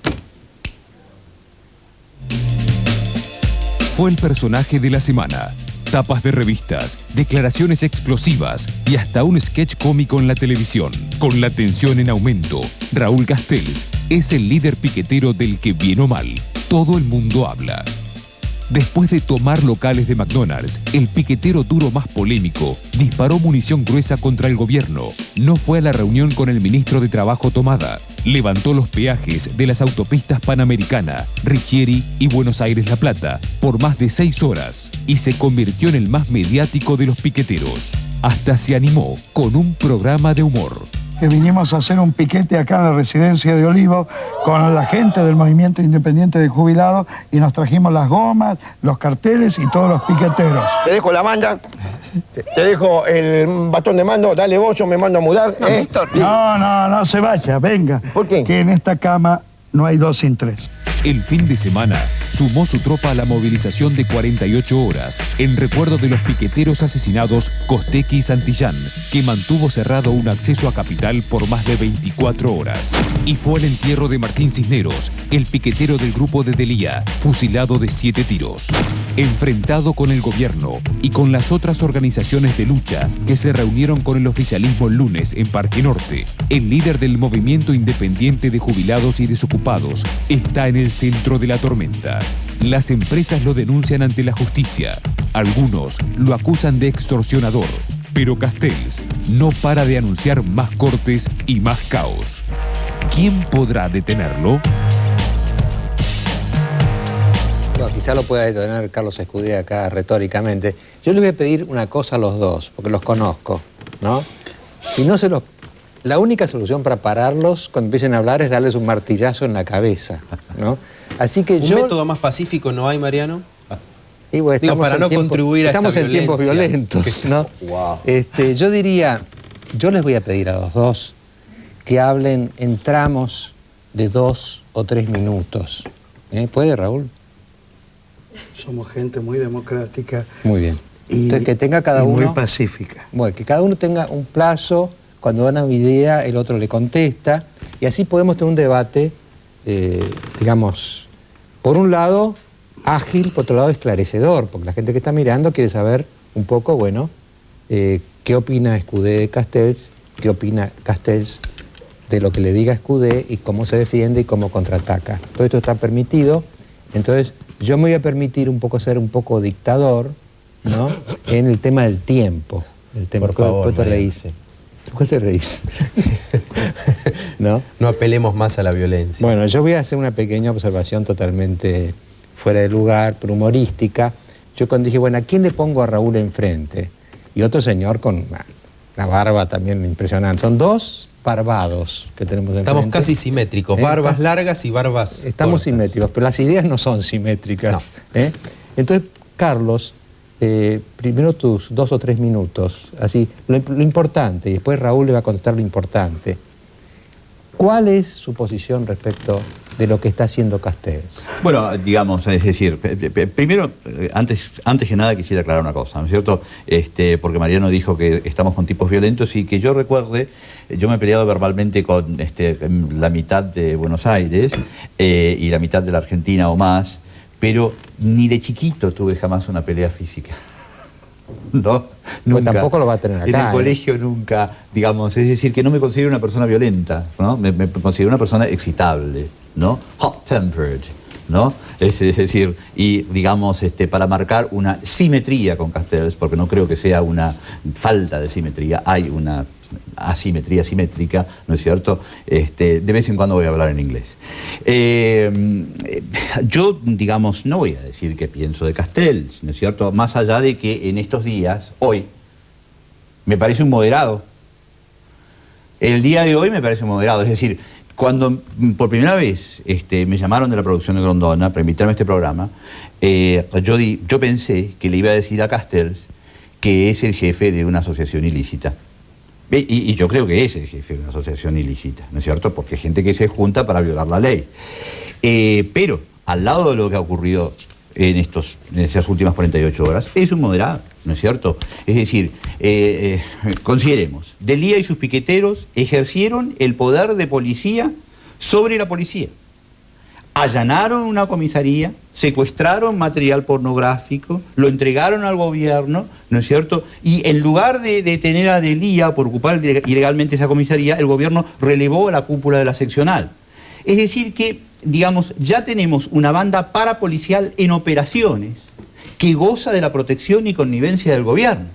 Fue el personaje de la semana. Tapas de revistas, declaraciones explosivas y hasta un sketch cómico en la televisión. Con la tensión en aumento, Raúl Castells es el líder piquetero del que, bien o mal, todo el mundo habla. Después de tomar locales de McDonald's, el piquetero duro más polémico disparó munición gruesa contra el gobierno. No fue a la reunión con el ministro de Trabajo Tomada. Levantó los peajes de las autopistas Panamericana, Richieri y Buenos Aires-La Plata por más de 6 horas y se convirtió en el más mediático de los piqueteros. Hasta se animó con un programa de humor. Que vinimos a hacer un piquete acá en la residencia de Olivo con la gente del Movimiento Independiente de Jubilados y nos trajimos las gomas, los carteles y todos los piqueteros. Te dejo la manda, te dejo el bastón de mando, dale vos, yo me mando a mudar. No se vaya, venga. ¿Por qué? Que en esta cama no hay 2 sin 3. El fin de semana sumó su tropa a la movilización de 48 horas en recuerdo de los piqueteros asesinados Costecchi y Santillán, que mantuvo cerrado un acceso a Capital por más de 24 horas. Y fue el entierro de Martín Cisneros, el piquetero del grupo de Delía, fusilado de 7 tiros. Enfrentado con el gobierno y con las otras organizaciones de lucha que se reunieron con el oficialismo el lunes en Parque Norte, el líder del Movimiento Independiente de Jubilados y Desocupados está en el centro de la tormenta. Las empresas lo denuncian ante la justicia. Algunos lo acusan de extorsionador. Pero Castells no para de anunciar más cortes y más caos. ¿Quién podrá detenerlo? quizá lo pueda detener Carlos Escudé acá retóricamente. Yo les voy a pedir una cosa a los dos, porque los conozco, ¿no? Si no se los... La única solución para pararlos cuando empiecen a hablar es darles un martillazo en la cabeza, ¿no? Así que ¿Un método más pacífico no hay, Mariano? Y bueno, Digo, para no contribuir a estamos esta en tiempos violentos, ¿no? Wow. Yo diría, yo les voy a pedir a los dos que hablen en tramos de 2 o 3 minutos. ¿Puede, Raúl? Somos gente muy democrática. Muy bien. Y, entonces, que tenga cada uno... muy pacífica. Bueno, que cada uno tenga un plazo, cuando da una idea, el otro le contesta, y así podemos tener un debate, digamos, por un lado, ágil, por otro lado, esclarecedor, porque la gente que está mirando quiere saber un poco, bueno, qué opina Escudé de Castells, qué opina Castells de lo que le diga Escudé y cómo se defiende y cómo contraataca. Todo esto está permitido, entonces yo me voy a permitir ser un poco dictador, ¿no? En el tema del tiempo. El tema. Por favor, ¿Por qué te reíste? ¿Por qué te reís? ¿No? No apelemos más a la violencia. Bueno, yo voy a hacer una pequeña observación totalmente fuera de lugar, pero humorística. Yo cuando dije, bueno, ¿a quién le pongo a Raúl enfrente? Y otro señor con la barba también impresionante. Son 2 barbados que tenemos enfrente. Estamos casi simétricos, barbas largas y barbas Estamos cortas. simétricos, pero las ideas no son simétricas. No. Entonces, Carlos, primero tus 2 o 3 minutos, así, lo importante, y después Raúl le va a contestar lo importante. ¿Cuál es su posición respecto de lo que está haciendo Castells? Bueno, digamos, es decir, primero, antes que nada quisiera aclarar una cosa, ¿no es cierto? Porque Mariano dijo que estamos con tipos violentos y que yo recuerde, yo me he peleado verbalmente con la mitad de Buenos Aires y la mitad de la Argentina o más, pero ni de chiquito tuve jamás una pelea física. ¿No? Pues Nunca. tampoco lo va a tener acá. En el colegio nunca, digamos, es decir, que no me considero una persona violenta, ¿no? Me considero una persona excitable, ¿no? Hot-tempered, ¿no? Es decir, y digamos, para marcar una simetría con Castells, porque no creo que sea una falta de simetría, hay una asimetría simétrica, ¿no es cierto? De vez en cuando voy a hablar en inglés. Yo, digamos, no voy a decir qué pienso de Castells, ¿no es cierto? Más allá de que en estos días, hoy, me parece un moderado. El día de hoy me parece un moderado, es decir, cuando por primera vez me llamaron de la producción de Grondona para invitarme a este programa, yo pensé que le iba a decir a Castells que es el jefe de una asociación ilícita. Y yo creo que es el jefe de una asociación ilícita, ¿no es cierto? Porque hay gente que se junta para violar la ley. Pero, al lado de lo que ha ocurrido en esas últimas 48 horas, es un moderado, ¿no es cierto? Es decir, consideremos, Delía y sus piqueteros ejercieron el poder de policía sobre la policía. Allanaron una comisaría, secuestraron material pornográfico, lo entregaron al gobierno, ¿no es cierto? Y en lugar de detener a Delía por ocupar ilegalmente esa comisaría, el gobierno relevó a la cúpula de la seccional. Es decir que, digamos, ya tenemos una banda parapolicial en operaciones que goza de la protección y connivencia del gobierno.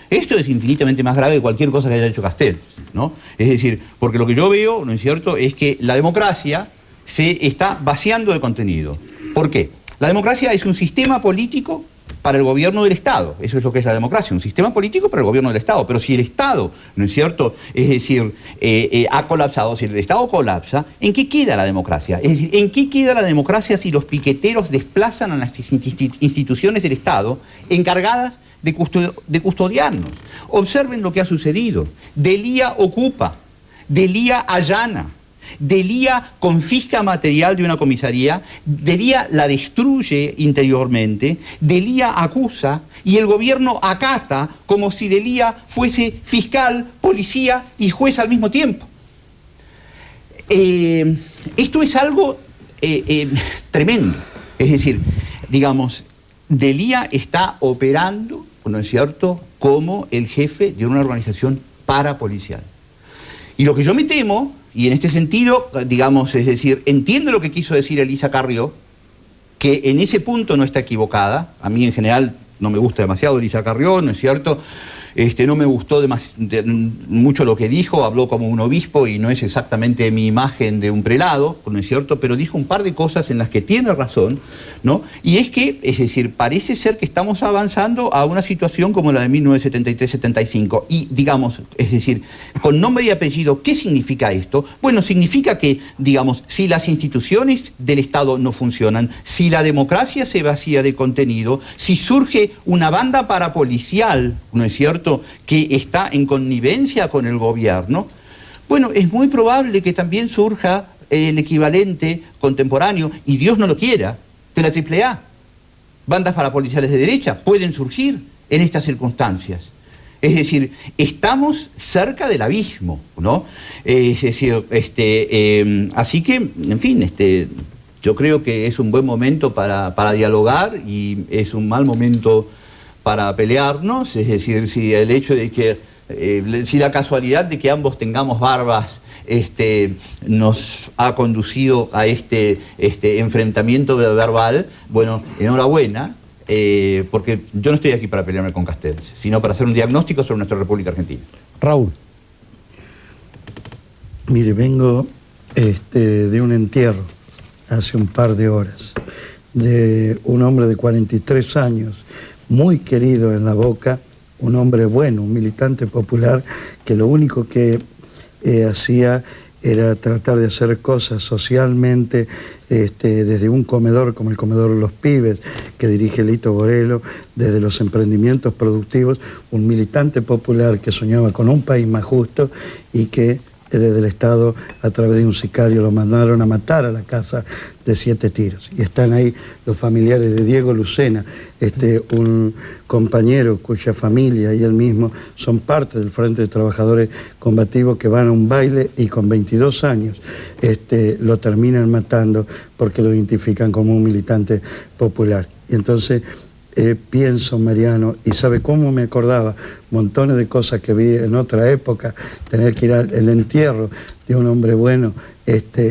Esto es infinitamente más grave que cualquier cosa que haya hecho Castells, ¿no? Es decir, porque lo que yo veo, ¿no es cierto?, es que la democracia se está vaciando de contenido. ¿Por qué? La democracia es un sistema político para el gobierno del Estado. Eso es lo que es la democracia, un sistema político para el gobierno del Estado. Pero si el Estado, ¿no es cierto?, es decir, ha colapsado, si el Estado colapsa, ¿en qué queda la democracia? Es decir, ¿en qué queda la democracia si los piqueteros desplazan a las instituciones del Estado encargadas de custodiarnos? Observen lo que ha sucedido. Delía ocupa, Delía allana, Delía confisca material de una comisaría, Delía la destruye interiormente, Delía acusa y el gobierno acata como si Delía fuese fiscal, policía y juez al mismo tiempo. Esto es algo tremendo. Es decir, digamos, Delía está operando, ¿no es cierto?, como el jefe de una organización parapolicial. Y lo que yo me temo, y en este sentido, digamos, es decir, entiendo lo que quiso decir Elisa Carrió, que en ese punto no está equivocada. A mí en general no me gusta demasiado Elisa Carrió, ¿no es cierto? no me gustó mucho lo que dijo, habló como un obispo y no es exactamente mi imagen de un prelado, ¿no es cierto? Pero dijo un par de cosas en las que tiene razón, ¿no? Y es que, es decir, parece ser que estamos avanzando a una situación como la de 1973-75. Y, digamos, es decir, con nombre y apellido, ¿qué significa esto? Bueno, significa que, digamos, si las instituciones del Estado no funcionan, si la democracia se vacía de contenido, si surge una banda parapolicial, ¿no es cierto?, que está en connivencia con el gobierno, bueno, es muy probable que también surja el equivalente contemporáneo, y Dios no lo quiera, de la AAA. Bandas parapoliciales de derecha pueden surgir en estas circunstancias. Es decir, estamos cerca del abismo, ¿no? Es decir, así que, en fin, yo creo que es un buen momento para dialogar y es un mal momento para pelearnos. Es decir, si el hecho de que, si la casualidad de que ambos tengamos barbas nos ha conducido a este enfrentamiento verbal, bueno, enhorabuena. Porque yo no estoy aquí para pelearme con Castells, sino para hacer un diagnóstico sobre nuestra República Argentina. Raúl. Mire, vengo de un entierro hace un par de horas de un hombre de 43 años, muy querido en La Boca, un hombre bueno, un militante popular que lo único que hacía era tratar de hacer cosas socialmente desde un comedor como el comedor Los Pibes que dirige Lito Borello, desde los emprendimientos productivos, un militante popular que soñaba con un país más justo y que desde el Estado, a través de un sicario, lo mandaron a matar a la casa de 7 tiros. Y están ahí los familiares de Diego Lucena, un compañero cuya familia y él mismo son parte del Frente de Trabajadores Combativos, que van a un baile y con 22 años lo terminan matando porque lo identifican como un militante popular. Y entonces pienso, Mariano, y sabe cómo me acordaba montones de cosas que vi en otra época, tener que ir al entierro de un hombre bueno,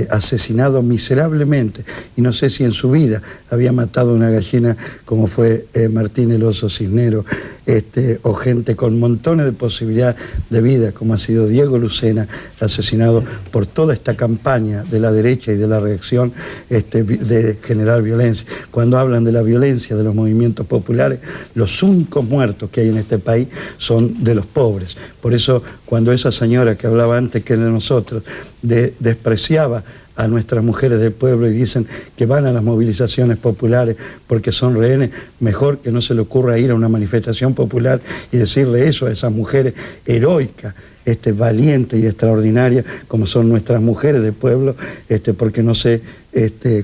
asesinado miserablemente, y no sé si en su vida había matado una gallina como fue Martín el Oso Cisneros, o gente con montones de posibilidades de vida como ha sido Diego Lucena, asesinado por toda esta campaña de la derecha y de la reacción de generar violencia. Cuando hablan de la violencia de los movimientos populares, los únicos muertos que hay en este país son de los pobres. Por eso, cuando esa señora que hablaba antes que de nosotros despreciaba a nuestras mujeres del pueblo y dicen que van a las movilizaciones populares porque son rehenes, mejor que no se le ocurra ir a una manifestación popular y decirle eso a esas mujeres heroicas, valientes y extraordinarias como son nuestras mujeres del pueblo, porque no sé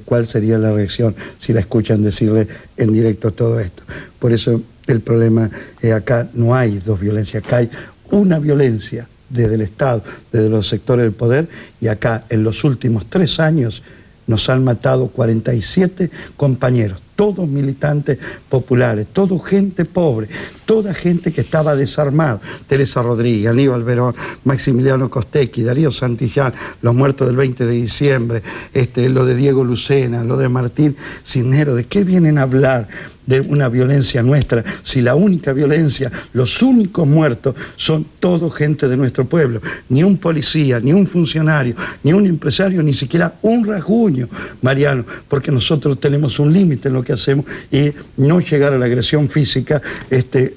cuál sería la reacción si la escuchan decirle en directo todo esto. Por eso el problema acá no hay dos violencias, acá hay una violencia desde el Estado, desde los sectores del poder, y acá en los últimos 3 años nos han matado 47 compañeros, todos militantes populares, toda gente pobre, toda gente que estaba desarmada. Teresa Rodríguez, Aníbal Verón, Maximiliano Costecchi, Darío Santillán, los muertos del 20 de diciembre, lo de Diego Lucena, lo de Martín Cisneros. ¿De qué vienen a hablar de una violencia nuestra, si la única violencia, los únicos muertos son todo gente de nuestro pueblo? Ni un policía, ni un funcionario, ni un empresario, ni siquiera un rasguño, Mariano, porque nosotros tenemos un límite en lo que hacemos y no llegar a la agresión física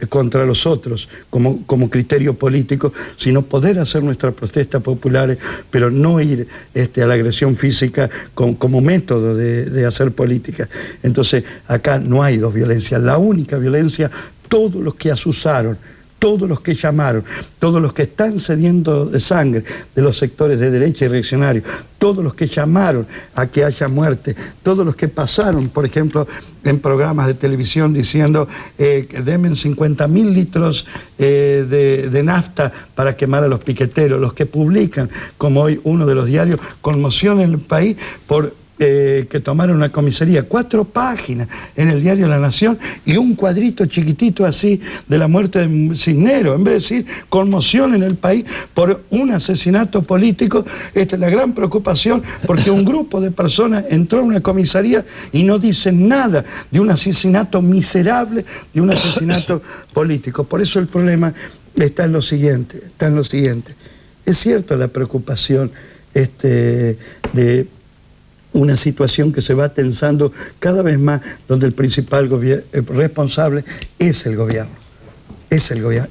contra los otros como criterio político, sino poder hacer nuestras protestas populares, pero no ir a la agresión física como método de hacer política. Entonces, acá no hay dos violencias. La única violencia, todos los que asusaron, todos los que llamaron, todos los que están cediendo de sangre de los sectores de derecha y reaccionarios, todos los que llamaron a que haya muerte, todos los que pasaron, por ejemplo, en programas de televisión diciendo que denme 50.000 litros de nafta para quemar a los piqueteros, los que publican, como hoy uno de los diarios, conmoción en el país por que tomaron una comisaría, 4 páginas en el diario La Nación y un cuadrito chiquitito así de la muerte de Cisneros, en vez de decir conmoción en el país por un asesinato político. Esta es la gran preocupación, porque un grupo de personas entró a una comisaría y no dicen nada de un asesinato miserable, de un asesinato político. Por eso el problema está en lo siguiente. Es cierto la preocupación de una situación que se va tensando cada vez más, donde el principal responsable es el gobierno.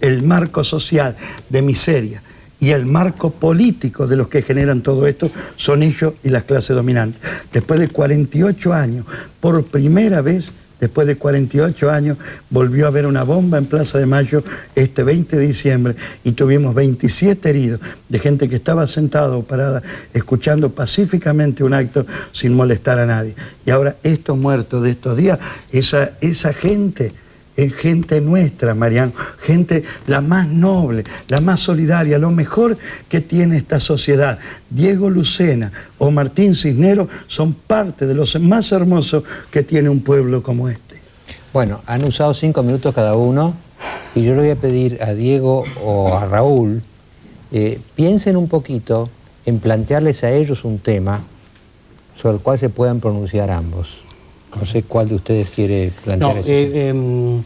El marco social de miseria y el marco político de los que generan todo esto son ellos y las clases dominantes. Después de 48 años, por primera vez, después de 48 años, volvió a haber una bomba en Plaza de Mayo este 20 de diciembre y tuvimos 27 heridos de gente que estaba sentada o parada escuchando pacíficamente un acto sin molestar a nadie. Y ahora estos muertos de estos días, esa gente es gente nuestra, Mariano, gente la más noble, la más solidaria, lo mejor que tiene esta sociedad. Diego Lucena o Martín Cisneros son parte de los más hermosos que tiene un pueblo como este. Bueno, han usado 5 minutos cada uno y yo le voy a pedir a Diego o a Raúl, piensen un poquito en plantearles a ellos un tema sobre el cual se puedan pronunciar ambos. No sé cuál de ustedes quiere plantear eso.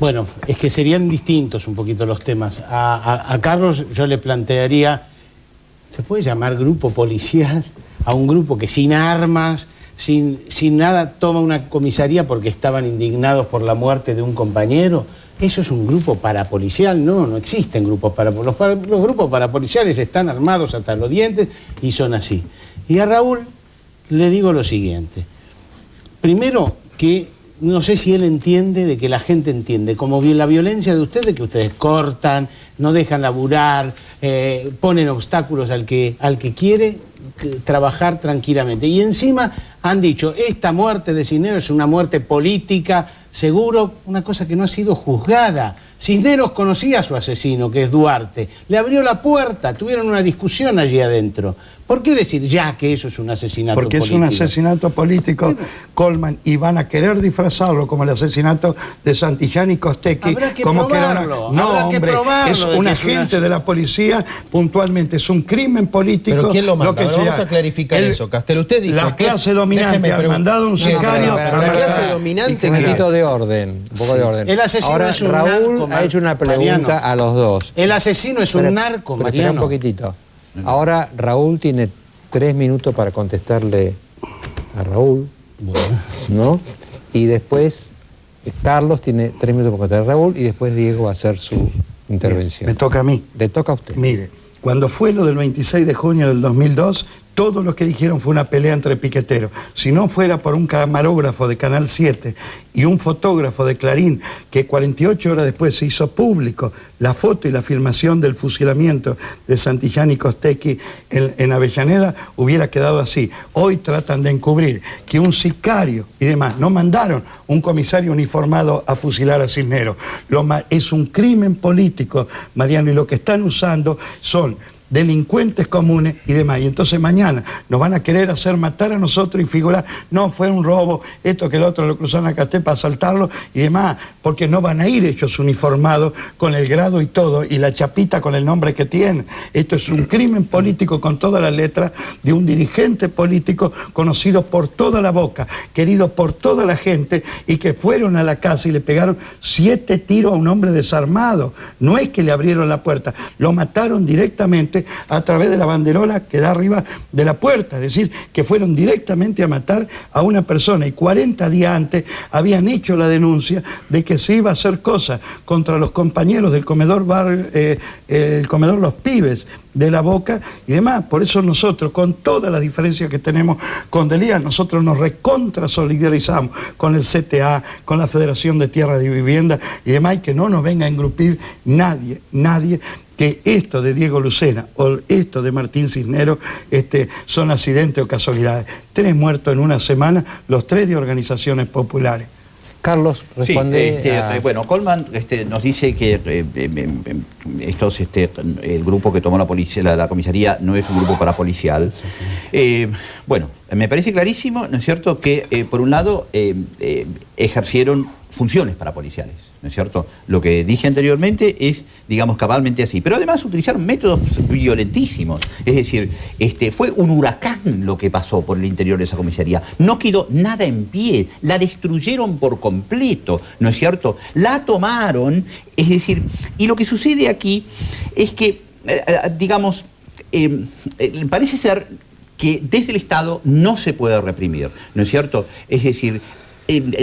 Bueno, es que serían distintos un poquito los temas. A Carlos yo le plantearía, ¿se puede llamar grupo policial a un grupo que sin armas, sin nada, toma una comisaría porque estaban indignados por la muerte de un compañero? ¿Eso es un grupo parapolicial? No existen grupos parapoliciales. Los grupos parapoliciales están armados hasta los dientes y son así. Y a Raúl le digo lo siguiente. Primero, que no sé si él entiende de que la gente entiende, como bien la violencia de ustedes, que ustedes cortan, no dejan laburar, ponen obstáculos al que quiere trabajar tranquilamente. Y encima han dicho, esta muerte de Cisneros es una muerte política, seguro, una cosa que no ha sido juzgada. Cisneros conocía a su asesino, que es Duarte, le abrió la puerta, tuvieron una discusión allí adentro. ¿Por qué decir ya que eso es un asesinato político? Porque es un asesinato político, Colman, y van a querer disfrazarlo como el asesinato de Santillán y Costecchi. Habrá que como probarlo. Que era no, hombre, es un agente de la policía, puntualmente, es un crimen político. ¿Pero quién lo manda? Lo que vamos a clarificar eso, Castel. Usted dijo la clase dominante ha mandado un sicario. La clase dominante... Un poquito de orden, un poco de orden. El asesino ahora, es un Raúl narco, ha hecho una pregunta Mariano. a los dos. El asesino es un narco, Pero Mariano. espera un poquitito. Ahora Raúl tiene 3 minutos para contestarle a Raúl, ¿no? Y después Carlos tiene 3 minutos para contestar a Raúl y después Diego va a hacer su intervención. Me toca a mí. Le toca a usted. Mire, cuando fue lo del 26 de junio del 2002, todo lo que dijeron fue una pelea entre piqueteros. Si no fuera por un camarógrafo de Canal 7 y un fotógrafo de Clarín, que 48 horas después se hizo público la foto y la filmación del fusilamiento de Santillán y Costecchi en Avellaneda, hubiera quedado así. Hoy tratan de encubrir que un sicario y demás no mandaron un comisario uniformado a fusilar a Cisneros. Es un crimen político, Mariano, y lo que están usando son delincuentes comunes y demás. Y entonces mañana nos van a querer hacer matar a nosotros y figurar, no, fue un robo, esto que el otro lo cruzaron a Castel para asaltarlo y demás, porque no van a ir ellos uniformados con el grado y todo, y la chapita con el nombre que tienen. Esto es un crimen político con todas las letras de un dirigente político conocido por toda la boca, querido por toda la gente, y que fueron a la casa y le pegaron 7 tiros a un hombre desarmado. No es que le abrieron la puerta, lo mataron directamente a través de la banderola que da arriba de la puerta, es decir, que fueron directamente a matar a una persona, y 40 días antes habían hecho la denuncia de que se iba a hacer cosas contra los compañeros del comedor el comedor Los Pibes de La Boca y demás. Por eso nosotros, con todas las diferencias que tenemos con Delía, nosotros nos recontra solidarizamos con el CTA, con la Federación de Tierras y Vivienda y demás, y que no nos venga a engrupir nadie, que esto de Diego Lucena o esto de Martín Cisneros son accidentes o casualidades. 3 muertos en una semana, los 3 de organizaciones populares. Carlos, responde. Sí, bueno, Colman nos dice que el grupo que tomó la comisaría no es un grupo parapolicial. Bueno, me parece clarísimo, ¿no es cierto?, que por un lado ejercieron funciones parapoliciales, ¿no es cierto? Lo que dije anteriormente es, digamos, cabalmente así. Pero además utilizaron métodos violentísimos. Es decir, fue un huracán lo que pasó por el interior de esa comisaría. No quedó nada en pie, la destruyeron por completo, ¿no es cierto? La tomaron, es decir, y lo que sucede aquí es que, digamos, parece ser que desde el Estado no se puede reprimir, ¿no es cierto? Es decir,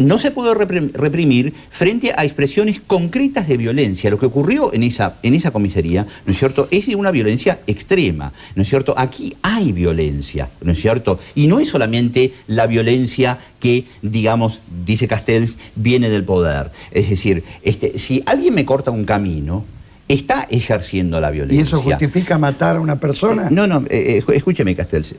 no se puede reprimir frente a expresiones concretas de violencia. Lo que ocurrió en esa comisaría, ¿no es cierto?, es de una violencia extrema, ¿no es cierto? Aquí hay violencia, ¿no es cierto? Y no es solamente la violencia que, digamos, dice Castells, viene del poder. Es decir, si alguien me corta un camino, está ejerciendo la violencia. ¿Y eso justifica matar a una persona? No, escúcheme, Castells.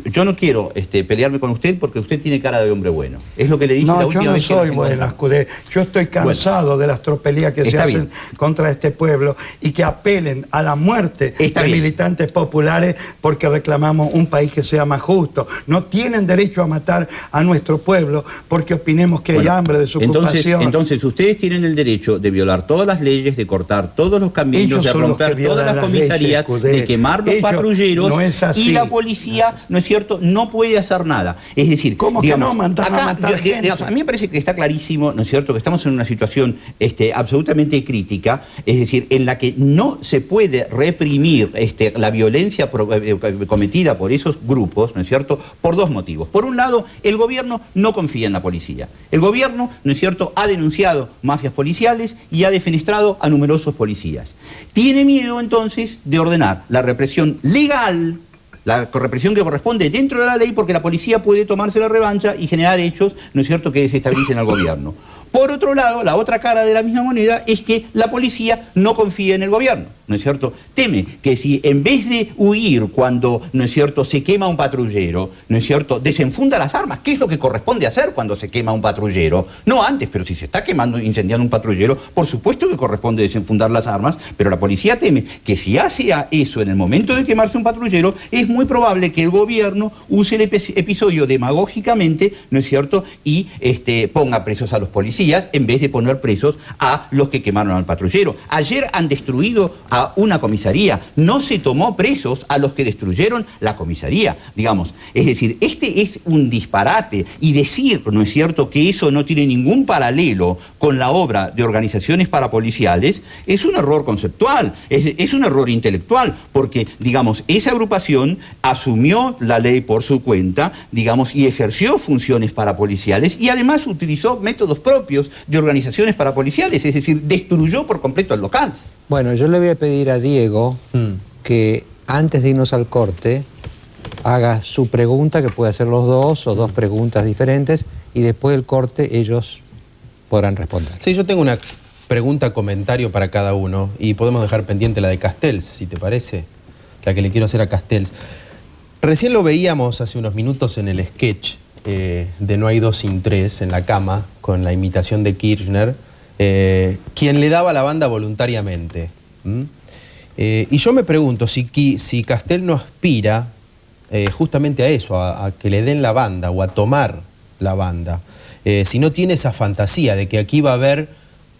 Yo no quiero pelearme con usted porque usted tiene cara de hombre bueno. Es lo que le dije la última vez que nos encontramos. No, yo no soy bueno, Escudé. Yo estoy cansado de las tropelías que se hacen contra este pueblo y que apelen a la muerte de militantes populares porque reclamamos un país que sea más justo. No tienen derecho a matar a nuestro pueblo porque opinemos que hay hambre, desocupación. Entonces, ustedes tienen el derecho de violar todas las leyes, de cortar todos los caminos, de romper todas las comisarías, de quemar los patrulleros, y la policía, ¿no es cierto?, no puede hacer nada. Es decir, ¿cómo que no mandan a matar gente? Digamos, a mí me parece que está clarísimo, ¿no es cierto?, que estamos en una situación absolutamente crítica, es decir, en la que no se puede reprimir la violencia cometida por esos grupos, ¿no es cierto?, por dos motivos. Por un lado, el gobierno no confía en la policía. El gobierno, ¿no es cierto?, ha denunciado mafias policiales y ha defenestrado a numerosos policías. Tiene miedo entonces de ordenar la represión legal, la represión que corresponde dentro de la ley, porque la policía puede tomarse la revancha y generar hechos, ¿no es cierto?, que desestabilicen al gobierno. Por otro lado, la otra cara de la misma moneda es que la policía no confía en el gobierno, ¿no es cierto? Teme que si en vez de huir cuando, ¿no es cierto?, se quema un patrullero, ¿no es cierto?, desenfunda las armas, ¿qué es lo que corresponde hacer cuando se quema un patrullero? No antes, pero si se está incendiando un patrullero, por supuesto que corresponde desenfundar las armas, pero la policía teme que si hace eso en el momento de quemarse un patrullero, es muy probable que el gobierno use el episodio demagógicamente, ¿no es cierto?, y ponga presos a los policías en vez de poner presos a los que quemaron al patrullero. Ayer han destruido a una comisaría, no se tomó presos a los que destruyeron la comisaría, digamos. Es decir, es un disparate, y decir, ¿no es cierto?, que eso no tiene ningún paralelo con la obra de organizaciones parapoliciales es un error conceptual, es un error intelectual, porque, digamos, esa agrupación asumió la ley por su cuenta, digamos, y ejerció funciones parapoliciales y además utilizó métodos propios de organizaciones parapoliciales, es decir, destruyó por completo el local. Bueno, yo le voy a pedir a Diego que antes de irnos al corte haga su pregunta, que puede hacer los dos o dos preguntas diferentes, y después del corte ellos podrán responder. Sí, yo tengo una pregunta, comentario para cada uno, y podemos dejar pendiente la de Castells, si te parece, la que le quiero hacer a Castells. Recién lo veíamos hace unos minutos en el sketch de No hay dos sin tres, en la cama, con la imitación de Kirchner, quien le daba la banda voluntariamente. Y yo me pregunto si Castells no aspira justamente a eso, a que le den la banda o a tomar la banda. Si no tiene esa fantasía de que aquí va a haber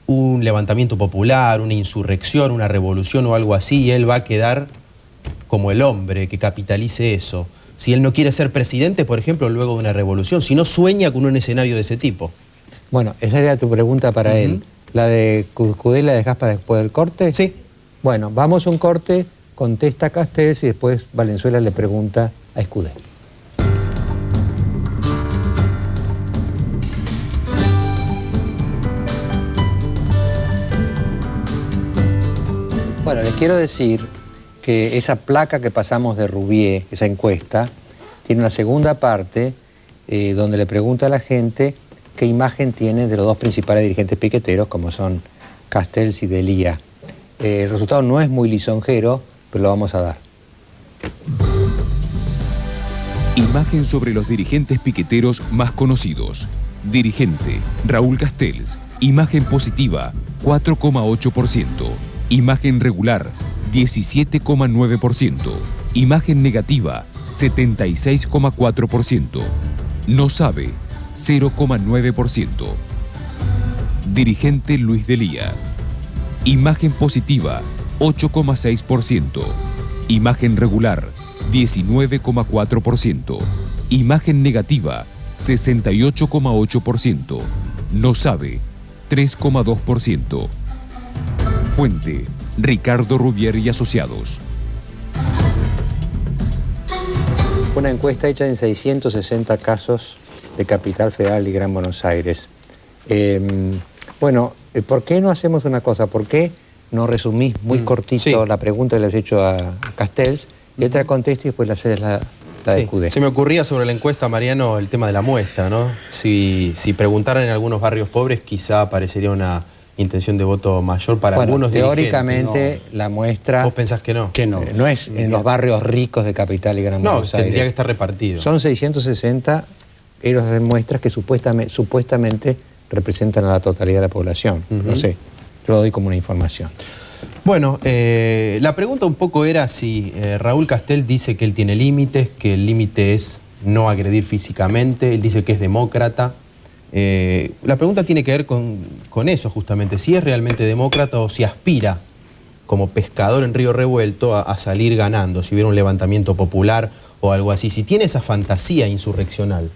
un levantamiento popular, una insurrección, una revolución o algo así, y él va a quedar como el hombre que capitalice eso. Si él no quiere ser presidente, por ejemplo, luego de una revolución, si no sueña con un escenario de ese tipo. Bueno, esa era tu pregunta para él. ¿La de Escudé la dejás para después del corte? Sí. Bueno, vamos a un corte, contesta Castells y después Valenzuela le pregunta a Escudé. Bueno, les quiero decir que esa placa que pasamos de Rouvier, esa encuesta, tiene una segunda parte donde le pregunta a la gente qué imagen tiene de los dos principales dirigentes piqueteros, como son Castells y D'Elia. El resultado no es muy lisonjero, pero lo vamos a dar. Imagen sobre los dirigentes piqueteros más conocidos. Dirigente, Raúl Castells. Imagen positiva, 4,8%. Imagen regular, 17,9%. Imagen negativa, 76,4%. No sabe, 0,9%. Dirigente Luis Delía. Imagen positiva, 8,6%. Imagen regular, 19,4%. Imagen negativa, 68,8%. No sabe, 3,2%. Fuente, Ricardo Rubier y Asociados. Una encuesta hecha en 660 casos de Capital Federal y Gran Buenos Aires. Bueno, ¿por qué no hacemos una cosa? ¿Por qué no resumís muy cortito la pregunta que le has hecho a Castells y otra contesta y después le haces la de Escudé? Se me ocurría sobre la encuesta, Mariano, el tema de la muestra, ¿no? Si preguntaran en algunos barrios pobres, quizá aparecería una intención de voto mayor para algunos teóricamente la muestra... ¿Vos pensás que no? Que no. No es en los barrios ricos de Capital y Gran Buenos Aires. No, tendría que estar repartido. Son 660 esas muestras que supuestamente representan a la totalidad de la población. No sé, yo lo doy como una información. Bueno, la pregunta un poco era si Raúl Castells dice que él tiene límites, que el límite es no agredir físicamente, él dice que es demócrata. La pregunta tiene que ver con eso justamente, si es realmente demócrata o si aspira como pescador en Río Revuelto a salir ganando, si hubiera un levantamiento popular o algo así, si tiene esa fantasía insurreccional.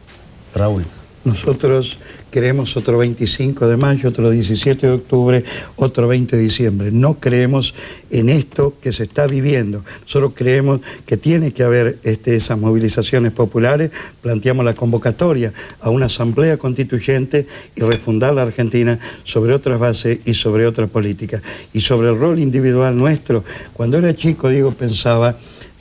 Raúl. Nosotros queremos otro 25 de mayo, otro 17 de octubre, otro 20 de diciembre. No creemos en esto que se está viviendo. Nosotros creemos que tiene que haber esas movilizaciones populares. Planteamos la convocatoria a una asamblea constituyente y refundar la Argentina sobre otras bases y sobre otras políticas. Y sobre el rol individual nuestro, cuando era chico, Diego, pensaba